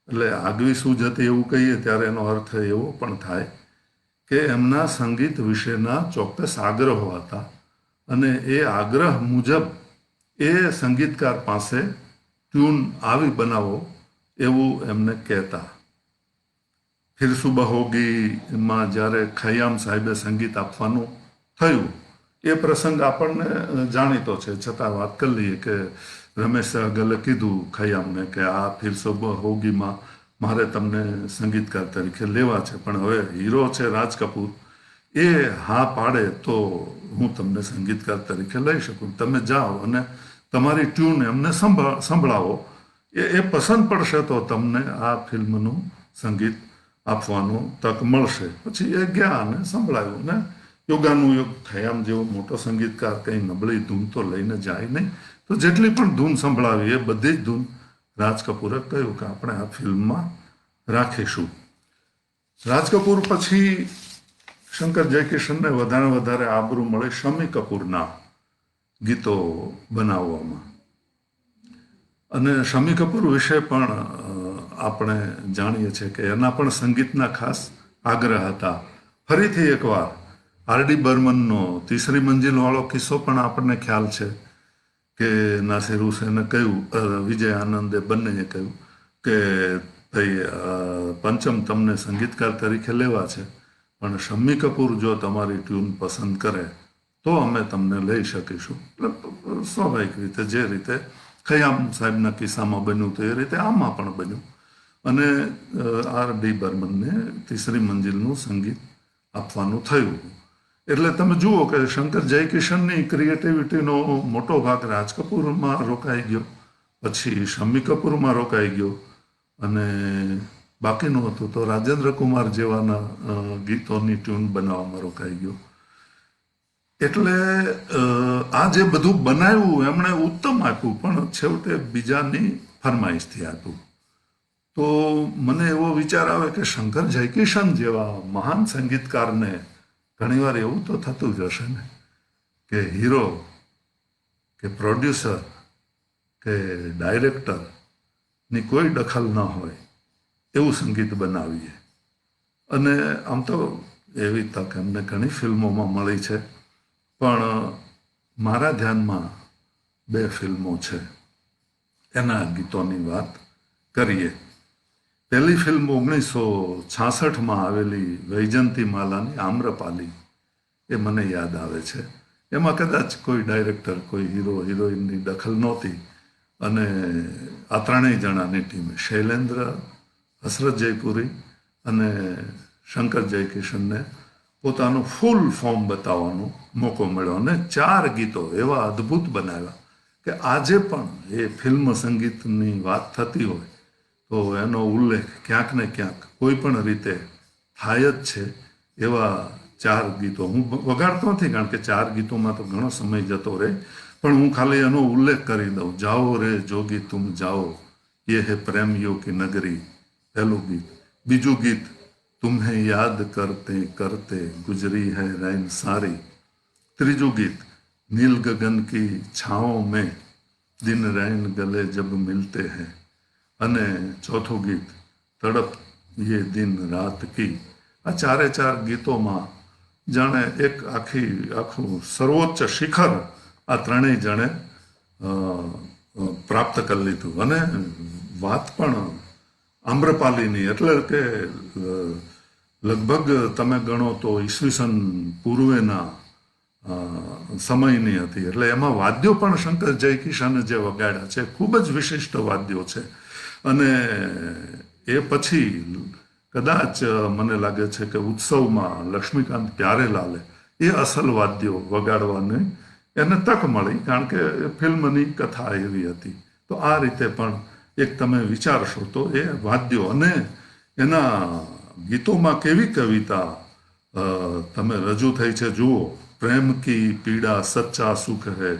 એટલે આગવી સૂઝ હતી એવું કહીએ ત્યારે એનો અર્થ એવો પણ થાય કે એમના સંગીત વિશેના ચોક્કસ આગ્રહો હતા અને એ આગ્રહ મુજબ એ સંગીતકાર પાસે ટ્યુન આવી બનાવો એવું એમને કહેતા. ફિર સુબહ હોગીમાં જ્યારે ખયામ સાહેબે સંગીત આપવાનું થયું, એ પ્રસંગ આપણને જાણીતો છે, છતાં વાત કરી લઈએ કે રમેશ સહગલે કીધું ખયામને કે આ ફિર સુબહ હોગીમાં મારે તમને સંગીતકાર તરીકે લેવા છે, પણ હવે હીરો છે રાજ કપૂર, એ હા પાડે તો હું તમને સંગીતકાર તરીકે લઈ શકું. તમે જાઓ અને તમારી ટ્યુન એમને સંભળાવો, એ પસંદ પડશે તો તમને આ ફિલ્મનું સંગીત આપવાનું તક મળશે. પછી એ ગયા અને સંભળાયું ને યોગાનું યોગ. ખયામ જેવો મોટો સંગીતકાર કંઈ નબળી ધૂન તો લઈને જાય નહીં, તો જેટલી પણ ધૂન સંભળાવી એ બધી જ ધૂન રાજ કપૂરે કહ્યું કે આપણે આ ફિલ્મમાં રાખીશું. રાજ કપૂર પછી શંકર જયકિશનને વધારે આબરૂ મળે શમ્મી કપૂરના ગીતો બનાવવામાં. અને શમ્મી કપૂર વિશે પણ આપણે જાણીએ છીએ કે એના પણ સંગીતના ખાસ આગ્રહ હતા. ફરીથી એકવાર આરડી બર્મનનો તીસરી મંજિલ વાળો કિસ્સો પણ આપણને ખ્યાલ છે કે નાસિર હુસેને કહ્યું, વિજય આનંદે બંનેએ કહ્યું કે ભાઈ પંચમ તમને સંગીતકાર તરીકે લેવા છે, પણ શમ્મી કપૂર જો તમારી ટ્યુન પસંદ કરે તો અમે તમને લઈ શકીશું. એટલે સ્વાભાવિક રીતે જે રીતે ખયામ સાહેબના કિસ્સામાં બન્યું હતું એ રીતે આમાં પણ બન્યું, અને આરડી બર્મનને તીસરી મંજિલનું સંગીત આપવાનું થયું. એટલે તમે જુઓ કે શંકર જયકિશનની ક્રિએટિવિટીનો મોટો ભાગ રાજ કપૂરમાં રોકાઈ ગયો, પછી શમ્મી કપૂરમાં રોકાઈ ગયો, અને બાકીનું હતું તો રાજેન્દ્ર કુમાર જેવાના ગીતોની ટ્યુન બનાવવામાં રોકાઈ ગયો. એટલે આ જે બધું બનાવ્યું એમણે ઉત્તમ આપ્યું, પણ છેવટે બીજાની ફરમાઈશથી આપ્યું. તો મને એવો વિચાર આવે કે શંકર જયકિશન જેવા મહાન સંગીતકારને ઘણીવાર એવું તો થતું જ હશે ને કે હીરો કે પ્રોડ્યુસર કે ડાયરેક્ટરની કોઈ દખલ ન હોય એવું સંગીત બનાવીએ. અને આમ તો એવી તક એમને ઘણી ફિલ્મોમાં મળી છે, પણ મારા ધ્યાનમાં 2 ફિલ્મો છે, એના ગીતોની વાત કરીએ. પહેલી ફિલ્મ 1966માં આવેલી વૈજયંતી માલાની આમ્રપાલી, એ મને યાદ આવે છે. એમાં કદાચ કોઈ ડાયરેક્ટર, કોઈ હીરો હિરોઈનની દખલ નહોતી, અને આ 3 જણાની ટીમે શૈલેન્દ્ર, હસરત જયપુરી અને શંકર જયકિશનને પોતાનું ફૂલ ફોર્મ બતાવવાનો મોકો મળ્યો, અને 4 ગીતો એવા અદ્ભુત બનાવ્યા કે આજે પણ એ ફિલ્મ સંગીતની વાત થતી હોય તો એનો ઉલ્લેખ ક્યાંક ને ક્યાંક કોઈ પણ રીતે થાય જ છે. એવા 4 ગીતો હું વગાડતો નથી, કારણ કે 4 ગીતોમાં તો ઘણો સમય જતો રહે, પણ હું ખાલી એનો ઉલ્લેખ કરી દઉં. જાઓ રે જોગી તુમ જાઓ, ये है प्रेमियों की नगरी, પહેલું ગીત. બીજું ગીત, तुम्हें याद करते करते गुजरी है रैन सारी. ત્રીજું ગીત, नील गगन की छाओं में दिन रैन गले जब मिलते हैं. અને ચોથું ગીત, તડપ ये दिन रात की. આ 4 ગીતોમાં જાણે એક આખું સર્વોચ્ચ શિખર આ 3 જણે પ્રાપ્ત કરી લીધું. અને વાત પણ આમ્રપાલીની, એટલે કે લગભગ તમે ગણો તો ઈસવીસન પૂર્વેના સમયની હતી. એટલે એમાં વાદ્યો પણ શંકર જયકિશને જે વગાડ્યા છે ખૂબ જ વિશિષ્ટ વાદ્યો છે. અને એ પછી કદાચ મને લાગે છે કે ઉત્સવમાં લક્ષ્મીકાંત પ્યારેલાલે એ અસલ વાદ્યો વગાડવાની એને તક મળી, કારણ કે ફિલ્મની કથા એવી હતી. તો આ રીતે પણ એક તમે વિચારશો તો એ વાદ્યો અને એના ગીતોમાં કેવી કવિતા તમે રજૂ થઈ છે જુઓ. પ્રેમ કી પીડા સચ્ચા સુખ હૈ,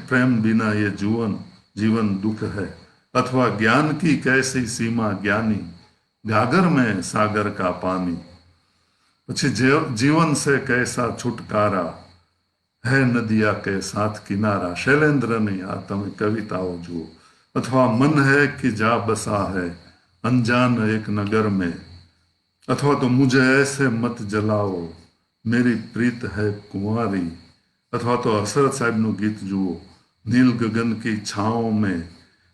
પ્રેમ બિના ये जीवन दुख है, अथवा ज्ञान की कैसी सीमा ज्ञानी, गागर में सागर का पानी. પછી जीवन से कैसा छुटकारा है नदिया के साथ किनारा. शैलेंद्રની આ તમે કવિતાઓ જુઓ. અથવા मन है कि जा बसा है अनजान एक नगर में, अथवा तो मुझे ऐसे मत जलाओ मेरी प्रीत है कुंवारी. अथवा तो हसरत साहिबનું ગીત જુઓ, नील गगन की छाओं में.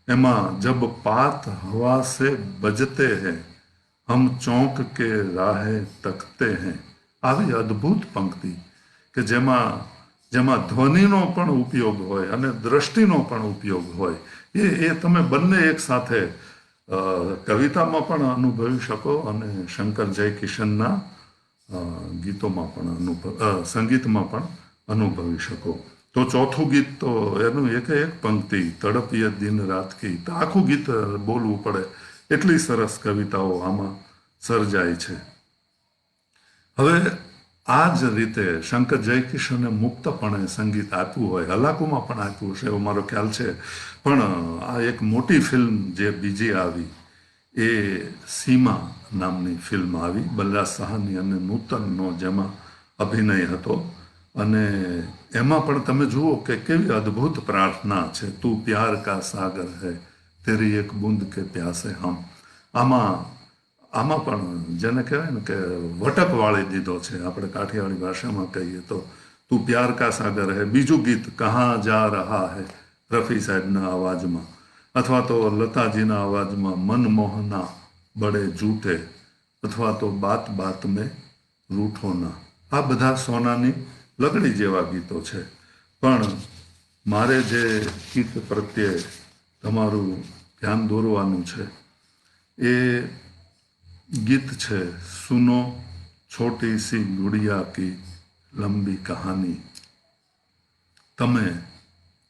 एमा जब पात हवा से बजते हैं हम चौंक के राहे तकते हैं. આવી અદ્ભુત પંક્તિ કે જેમાં ધ્વનિનો પણ ઉપયોગ હોય અને દ્રષ્ટિનો પણ ઉપયોગ હોય. એ તમે બંને એક સાથે કવિતામાં પણ અનુભવી શકો અને શંકર જયકિશનના ગીતોમાં પણ સંગીતમાં પણ અનુભવી શકો. તો ચોથું ગીત તો એનું એક પંક્તિ, તડપીએ દિન રાત કી, તો આખું ગીત બોલવું પડે એટલી સરસ કવિતાઓ આમાં સર્જાય છે. હવે આ જ રીતે શંકર જયકિશને મુક્તપણે સંગીત આપ્યું હોય, હલાકુમાં પણ આપ્યું હશે એવો મારો ખ્યાલ છે. પણ આ એક મોટી ફિલ્મ જે બીજી આવી એ સીમા નામની ફિલ્મ આવી, બલરાજ સાહાની અને નૂતનનો જેમાં અભિનય હતો. અને એમાં પણ તમે જુઓ કે કેવી અદ્ભુત પ્રાર્થના છે. તું પ્યાર કા સાગર હૈ, તેરી એક બૂંદ કે પ્યાસે હમ. આમાં આમાં પણ જેને કહેવાય ને કે વટક વાળી દીધો છે, આપણે કાઠિયાવાડી ભાષામાં કહીએ તો તું પ્યાર કા સાગર હે, બીજું ગીત કહા જા રહા હે રફી સાહેબના અવાજમાં, અથવા તો લતાજીના અવાજમાં મનમોહના બડે જૂઠે, અથવા તો બાત બાત મેં રૂઠો ના. આ બધા સોનાની લકડી જેવા ગીતો છે. પણ મારે જે ગીત પ્રત્યે તમારું ધ્યાન દોરવાનું છે એ ગીત છે સુનો છોટી સી ગુડિયા કી લંબી કહાની. તમે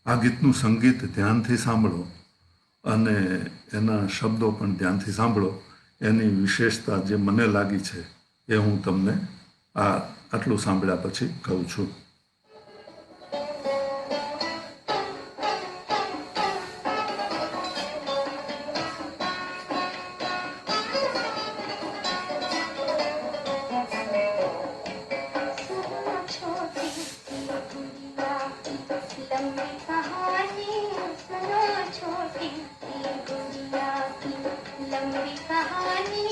આ ગીતનું સંગીત ધ્યાનથી સાંભળો અને એના શબ્દો પણ ધ્યાનથી સાંભળો. એની વિશેષતા જે મને લાગી છે એ હું તમને આટલું સાંભળ્યા પછી કહું છું. छोटी सी गुड़िया की लंबी कहानी, सुनो छोटी सी गुड़िया की लंबी कहानी,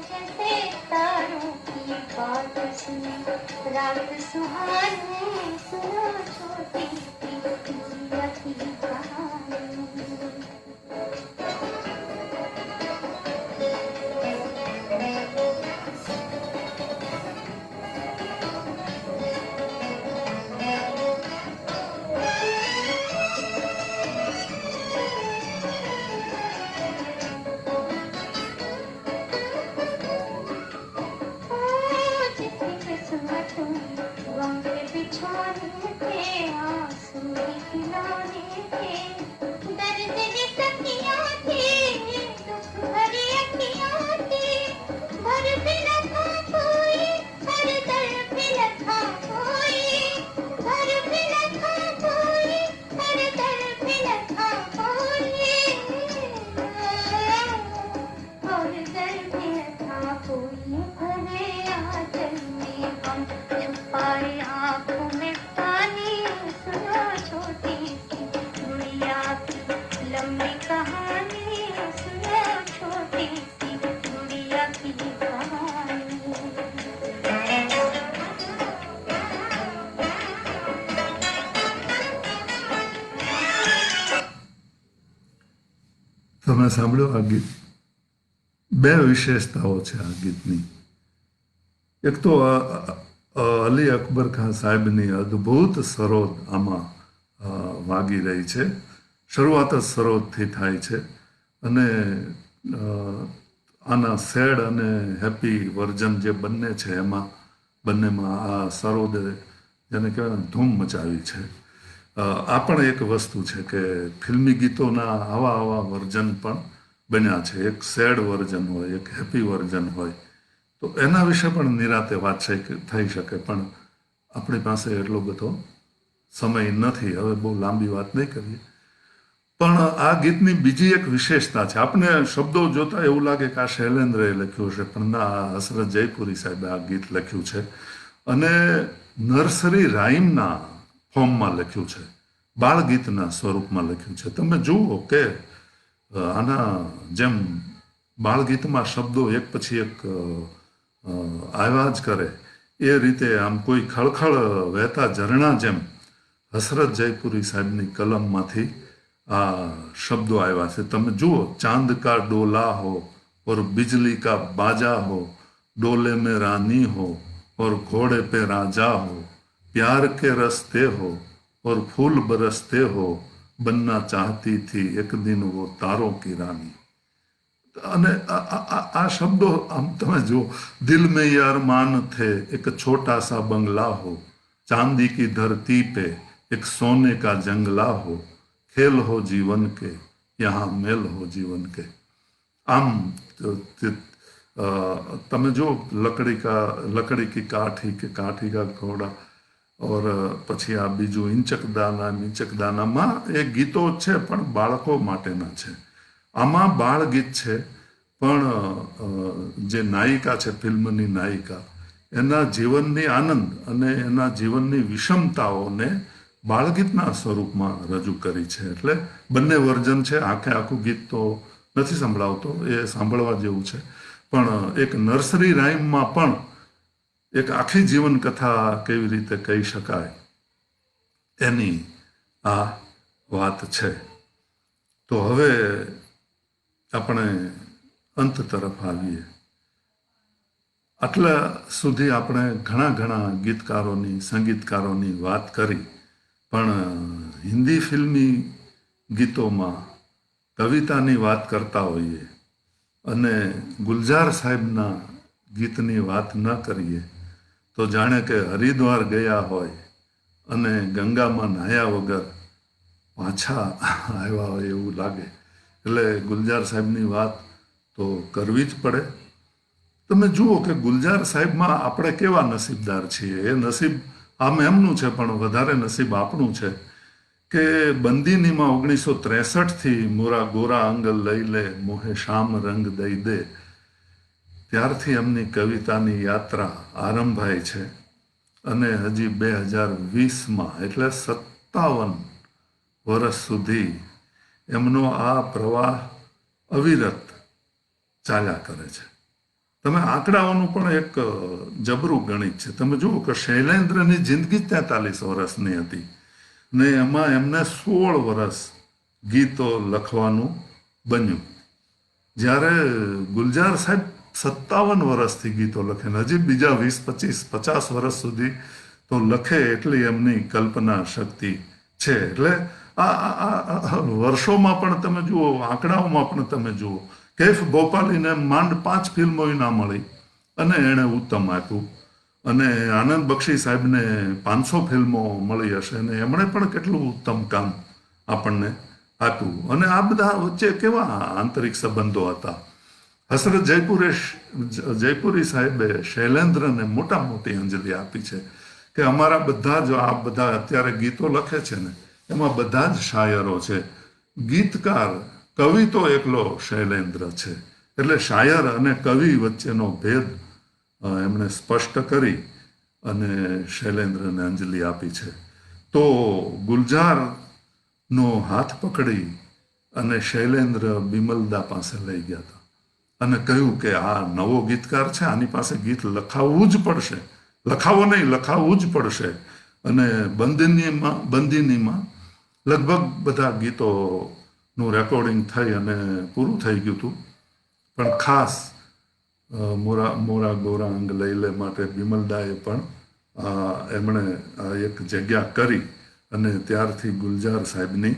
जैसे तारों की बात सुनी रात सुहानी, सुनो छोटी सी गुड़िया की कहानी. गंगे बिछाने थे, आंसू खिलाने थे, दर्द की सखियां थी, दुख भरी अखियां थी, भर भी न था कोई, हर दर भी न था कोई, भर भी न था कोई, हर दर भी न था कोई, और दर भी न था कोई, भरे आंचल में हम छुपाए आंखों में पानी, सुनो छोटी सी गुड़िया की लंबी कहानी, सुनो छोटी सी गुड़िया की कहानी. તમે સાંભળ્યું આ ગીત? બે વિશેષતાઓ છે આ ગીતની. એક તો અલી અકબર ખાન સાહેબની અદ્ભુત સરોદ આમાં વાગી રહી છે. શરૂઆત જ સરોદથી થાય છે અને આના સેડ અને હેપી વર્ઝન જે બંને છે એમાં બંનેમાં આ સરોદે જેને કહેવાય ને ધૂમ મચાવી છે. આ પણ એક વસ્તુ છે કે ફિલ્મી ગીતોના આવા વર્ઝન પણ બન્યા છે. એક સેડ વર્ઝન હોય, એક હેપી વર્ઝન હોય, તો એના વિશે પણ નિરાતે વાત થઈ શકે. પણ આપણી પાસે એટલો બધો સમય નથી, હવે બહુ લાંબી વાત નહીં કરીએ. પણ આ ગીતની બીજી એક વિશેષતા છે. આપણે શબ્દો જોતા એવું લાગે કે આ શૈલેન્દ્રએ લખ્યું છે, પણ ના, હસરત જયપુરી સાહેબે આ ગીત લખ્યું છે અને નર્સરી રાઇમના ફોર્મમાં લખ્યું છે, બાળગીતના સ્વરૂપમાં લખ્યું છે. તમે જુઓ કે આના જેમ બાળગીતમાં શબ્દો એક પછી એક આવ્યા જ કરે, એ રીતે આમ કોઈ ખળખળ વહેતા ઝરણા જેમ હસરત જયપુરી સાહેબની કલમમાંથી આ શબ્દો આવ્યા છે. તમે જુઓ, ચાંદ કા ડોલા હો और बिजली का बाजा हो, डोले में रानी हो और घोड़े पे राजा हो, प्यार के रस्ते हो और फूल बरसते हो, बनना चाहती थी एक दिन वो तारों की रानी. અને આ શબ્દો આમ તમે જુઓ, દિલ में ये अरमान थे एक छोटा सा बंगला हो, चांदी की धरती पे एक सोने का जंगला हो, खेल हो जीवन के यहाँ मेल हो जीवन के. आम તમે જો લકડી કી કાઠી કે કાઠી કા ઘોડા ઓર પછી આ બીજું ઇંચકદાનામાં એ ગીતો છે પણ બાળકો માટેના છે. આમાં બાળ ગીત છે પણ જે નાયિકા છે, ફિલ્મની નાયિકા, એના જીવનની આનંદ અને એના જીવનની વિષમતાઓને બાળગીતના સ્વરૂપમાં રજૂ કરી છે. એટલે બંને વર્ઝન છે. આખું ગીત તો નથી સંભળાવતો, એ સાંભળવા જેવું છે. પણ એક નર્સરી રાઇમમાં પણ એક આખી જીવન કથા કેવી રીતે કહી શકાય એની આ વાત છે. તો હવે આપણે અંત તરફ આવીએ. આટલા સુધી આપણે ઘણા ગીતકારોની સંગીતકારોની વાત કરી, પણ હિન્દી ફિલ્મી ગીતોમાં કવિતાની વાત કરતા હોઈએ અને ગુલજાર સાહેબના ગીતની વાત ન કરીએ તો જાણે કે હરિદ્વાર ગયા હોય અને ગંગામાં નાહ્યા વગર પાછા આવ્યા હોય એવું લાગે. એટલે ગુલજાર સાહેબની વાત તો કરવી જ પડે. તમે જુઓ કે ગુલજાર સાહેબમાં આપણે કેવા નસીબદાર છીએ. એ નસીબ આમ એમનું છે, પણ વધારે નસીબ આપણું છે કે બંદીનીમાં 1963થી મોરા ગોરા અંગ લઈ લે મોહે શામ રંગ દઈ દે ત્યારથી એમની કવિતાની યાત્રા આરંભાય છે અને હજી 2020માં એટલે 57 વર્ષ સુધી એમનો આ પ્રવાહ અવિરત ચાલ્યા કરે છે. તમે આંકડાઓનું પણ એક જબરું ગણિત છે. તમે જુઓ કે શૈલેન્દ્રની જિંદગી 43 વર્ષની હતી ને એમાં એમને 16 વર્ષ ગીતો લખવાનું બન્યું, જ્યારે ગુલજાર સાહેબ 57 વર્ષથી ગીતો લખે ને હજી બીજા 20-25-50 વર્ષ સુધી તો લખે એટલી એમની કલ્પના શક્તિ છે. એટલે આ વર્ષોમાં પણ તમે જુઓ, આંકડાઓમાં પણ તમે જુઓ, કૈફ ભોપાલીને માંડ 5 ફિલ્મો ના મળી અને એણે ઉત્તમ આપ્યું, અને આનંદ બક્ષી સાહેબને 500 ફિલ્મો મળી હશે અને એમણે પણ કેટલું ઉત્તમ કામ આપણને આપ્યું. અને આ બધા વચ્ચે કેવા આંતરિક સંબંધો હતા. હસરત જયપુરી સાહેબે શૈલેન્દ્રને મોટી અંજલિ આપી છે કે અમારા બધા જ આ બધા અત્યારે ગીતો લખે છે ને એમાં બધા જ શાયરો છે, ગીતકાર કવિ તો એકલો શૈલેન્દ્ર છે. એટલે શાયર અને કવિ વચ્ચેનો ભેદ એમણે સ્પષ્ટ કરી અને શૈલેન્દ્રને અંજલિ આપી છે. તો ગુલજારનો હાથ પકડી અને શૈલેન્દ્ર બિમલદા પાસે લઈ ગયા હતા અને કહ્યું કે આ નવો ગીતકાર છે, આની પાસે ગીત લખાવવું જ પડશે, લખાવવું જ પડશે. અને બંદીનીમાં લગભગ બધા ગીતોનું રેકોર્ડિંગ થઈ અને પૂરું થઈ ગયું હતું, પણ ખાસ મોરા ગોરા અંગ લઈ લે માટે બિમલદાએ પણ એમણે એક જગ્યા કરી અને ત્યારથી ગુલજાર સાહેબની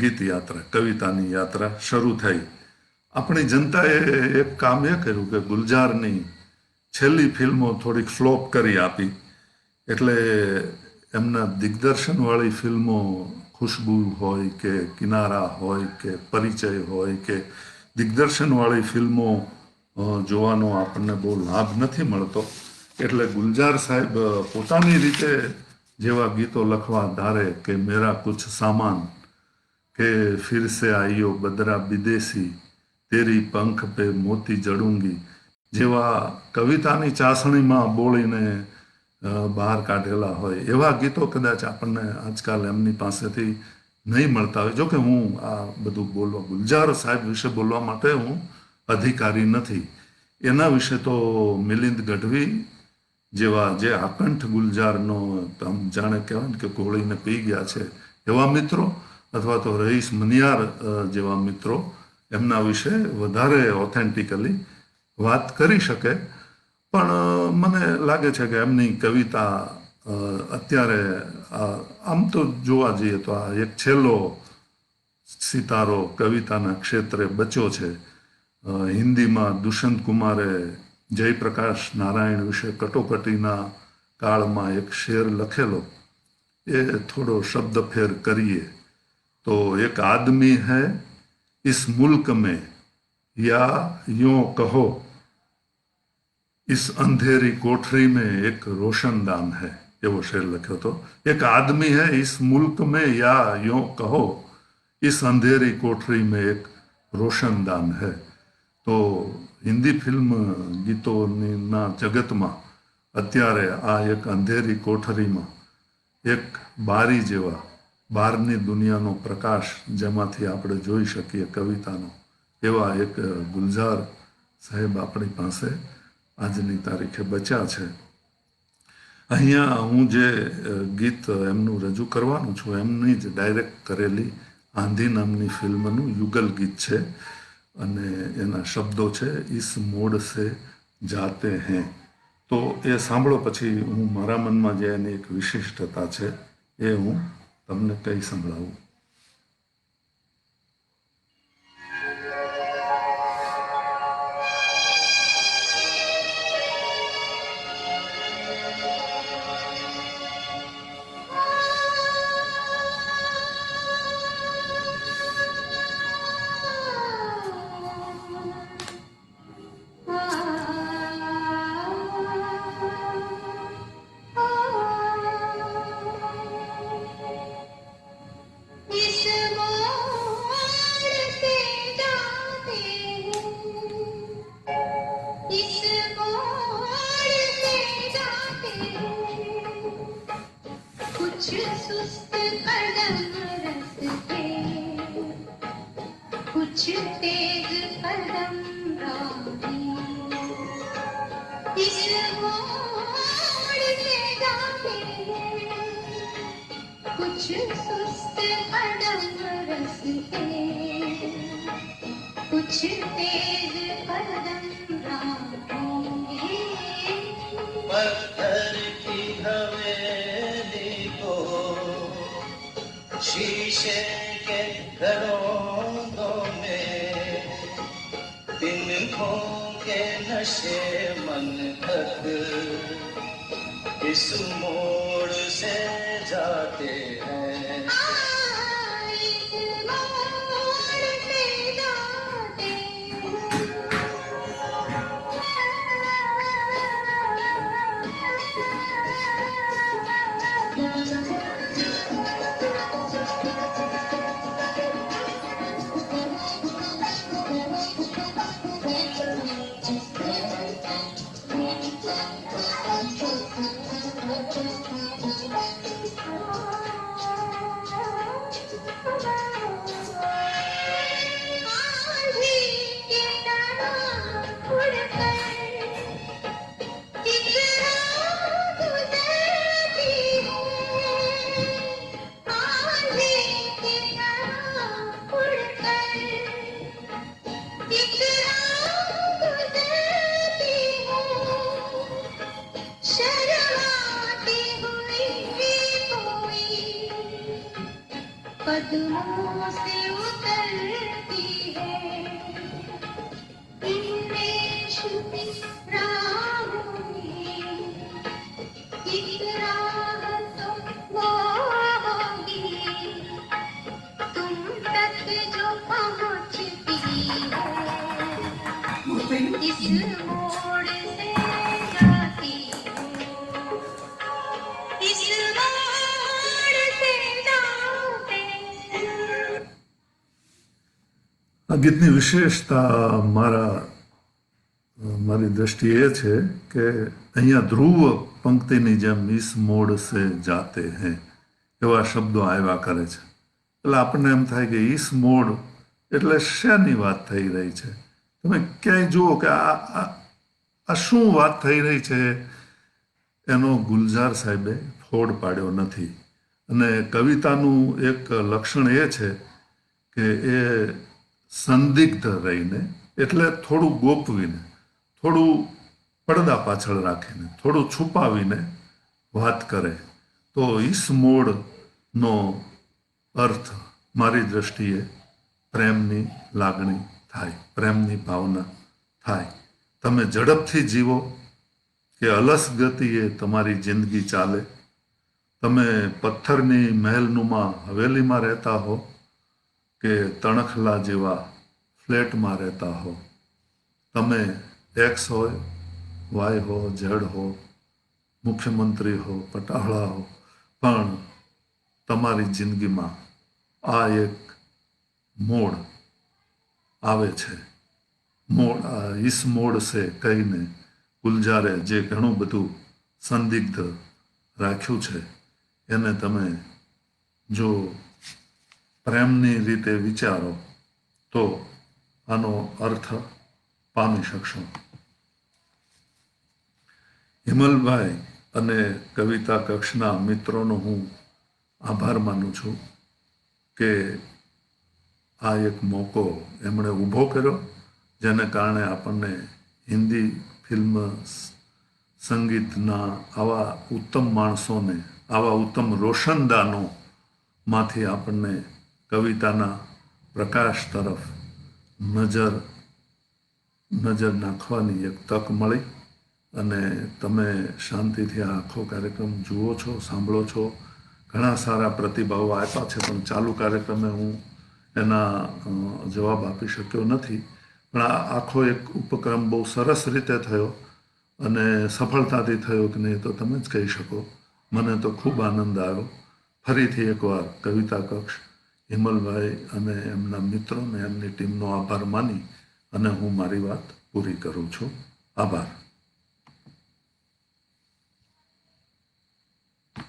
ગીત યાત્રા, કવિતાની યાત્રા શરૂ થઈ. આપણી જનતાએ એક કામ એ કર્યું કે ગુલજારની છેલ્લી ફિલ્મો થોડીક ફ્લોપ કરી આપી, એટલે એમના દિગ્દર્શનવાળી ફિલ્મો ખુશ્બુ હોય કે કિનારા હોય કે પરિચય હોય કે દિગ્દર્શનવાળી ફિલ્મો જોવાનો આપણને બહુ લાભ નથી મળતો. એટલે ગુલજાર સાહેબ પોતાની રીતે જેવા ગીતો લખવા ધારે કે મેરા કુછ સામાન કે ફિર સે આઈયો બદરા વિદેશી તેરી પંખ પે મોતી જડુંગી જેવા કવિતાની ચાસણીમાં બોલીને બહાર કાઢેલા હોય એવા ગીતો કદાચ આપણને આજકાલ એમની પાસેથી નહીં મળતા હોય. જોકે હું આ બધું ગુલજાર સાહેબ વિશે બોલવા માટે હું અધિકારી નથી. એના વિશે તો મિલિંદ ગઢવી જેવા જે આકંઠ ગુલજારનો જાણે કહેવાય કે ગોળીને પી ગયા છે એવા મિત્રો, અથવા તો રઈસ મનિયાર જેવા મિત્રો એમના વિશે વધારે ઓથેન્ટિકલી વાત કરી શકે. પણ મને લાગે છે કે એમની કવિતા અત્યારે આમ તો જોવા જઈએ તો આ એક છેલ્લો સિતારો કવિતાના ક્ષેત્રે બચ્યો છે. હિન્દીમાં દુષ્યંત કુમારે જયપ્રકાશ નારાયણ વિશે કટોકટીના કાળમાં એક શેર લખેલો, એ થોડો શબ્દ ફેર કરીએ તો એક આદમી હૈ इस मुल्क में या यूं कहो इस अंधेरी कोठरी में एक रोशनदान है, एवो शेर लख्यो तो. एक आदमी है इस मुल्क में या यूं कहो इस अंधेरी कोठरी में एक रोशनदान है. તો હિન્દી ફિલ્મ ગીતોના જગતમાં અત્યારે આ એક અંધેરી કોઠરીમાં એક બારી જેવા બહારની દુનિયાનો પ્રકાશ જેમાંથી આપણે જોઈ શકીએ કવિતાનો, એવા એક ગુલઝાર સાહેબ આપણી પાસે આજની તારીખે બચ્યા છે. અહીંયા હું જે ગીત એમનું રજૂ કરવાનું છું એમની જ ડાયરેક્ટ કરેલી આંધી નામની ફિલ્મનું યુગલ ગીત છે અને એના શબ્દો છે ઇસ મોડ સે જાતે હૈ. તો એ સાંભળો પછી હું મારા મનમાં જે એની એક વિશિષ્ટતા છે એ હું તમને કહી સંભળાવું. इस मोड़ से जाते हैं, इस मोड़ से जाते हैं, कुछ सुस्त कदम रखते, कुछ तेज कदम राही. इस मोड़ से जाते हैं, कुछ सुस्त कदम रखते, कुछ तेज कदम राही. पत्थर की हवेली को शीशे के घरों में तिनकों के नशे मन तक इस मोड़ से जाते हैं. इस मोड़ से जाते आंधी की तरह उड़कर एक रात गुजरती है. आंधी की तरह उड़कर एक रात गुजरती है. शर्माती हुई कोई कदमों से उतरती है. इनमें छुपी राहों में एक राह तो वो होगी तुम तक जो पहुंचती है. इस मोड़ से जाती है, इस मोड़ से जाते हैं. આ ગીતની વિશેષતા મારી દ્રષ્ટિએ એ છે કે અહીંયા ધ્રુવ પંક્તિની જેમ ઇસ મોડ સે જાતે હૈ એવા શબ્દો આવ્યા કરે છે. એટલે આપણને એમ થાય કે ઇસ મોડ એટલે શેની વાત થઈ રહી છે. તમે ક્યાંય જુઓ કે આ શું વાત થઈ રહી છે એનો ગુલઝાર સાહેબે ફોડ પાડ્યો નથી. અને કવિતાનું એક લક્ષણ એ છે કે એ સંદિગ્ધ રહીને એટલે થોડું ગોપવીને, થોડું પડદા પાછળ રાખીને, થોડું છુપાવીને વાત કરે. તો ઈસ મોડનો અર્થ મારી દ્રષ્ટિએ પ્રેમની લાગણી થાય, પ્રેમની ભાવના થાય. તમે ઝડપથી જીવો કે અલસ ગતિએ તમારી જિંદગી ચાલે. તમે પથ્થરની મહેલનુમા હવેલીમાં રહેતા હો કે તણખલા જેવા ફ્લેટમાં રહેતા હો. તમે એક્સ હોય, વાય હો, ઝેડ હો, મુખ્યમંત્રી હો, પટાહળા હો, પણ તમારી જિંદગીમાં આ એક મોડ આવે છે. મોડ ઈસ મોડ સે કહીને ગુલજારે જે ઘણું બધું સંદિગ્ધ રાખ્યું છે એને તમે જો પ્રેમની રીતે વિચારો તો આનો અર્થ પામી શકશો. હિમલભાઈ અને કવિતા કક્ષના મિત્રોનો હું આભાર માનું છું કે આ એક મોકો એમણે ઊભો કર્યો, જેને કારણે આપણને હિન્દી ફિલ્મ સંગીતના આવા ઉત્તમ માણસોને, આવા ઉત્તમ રોશનદાનોમાંથી આપણને કવિતાના પ્રકાશ તરફ નજર નાખવાની એક તક મળી. અને તમે શાંતિથી આ આખો કાર્યક્રમ જુઓ છો, સાંભળો છો. ઘણા સારા પ્રતિભાવો આપ્યા છે, પણ ચાલુ કાર્યક્રમે હું એના જવાબ આપી શક્યો નથી. પણ આ આખો એક ઉપક્રમ બહુ સરસ રીતે થયો અને સફળતાથી થયો કે નહીં તો તમે જ કહી શકો. મને તો ખૂબ આનંદ આવ્યો. ફરીથી એકવાર કવિતા કક્ષ, હિમલભાઈ અને એમના મિત્રોને, એમની ટીમનો આભાર માની અને હું મારી વાત પૂરી કરું છું. આભાર.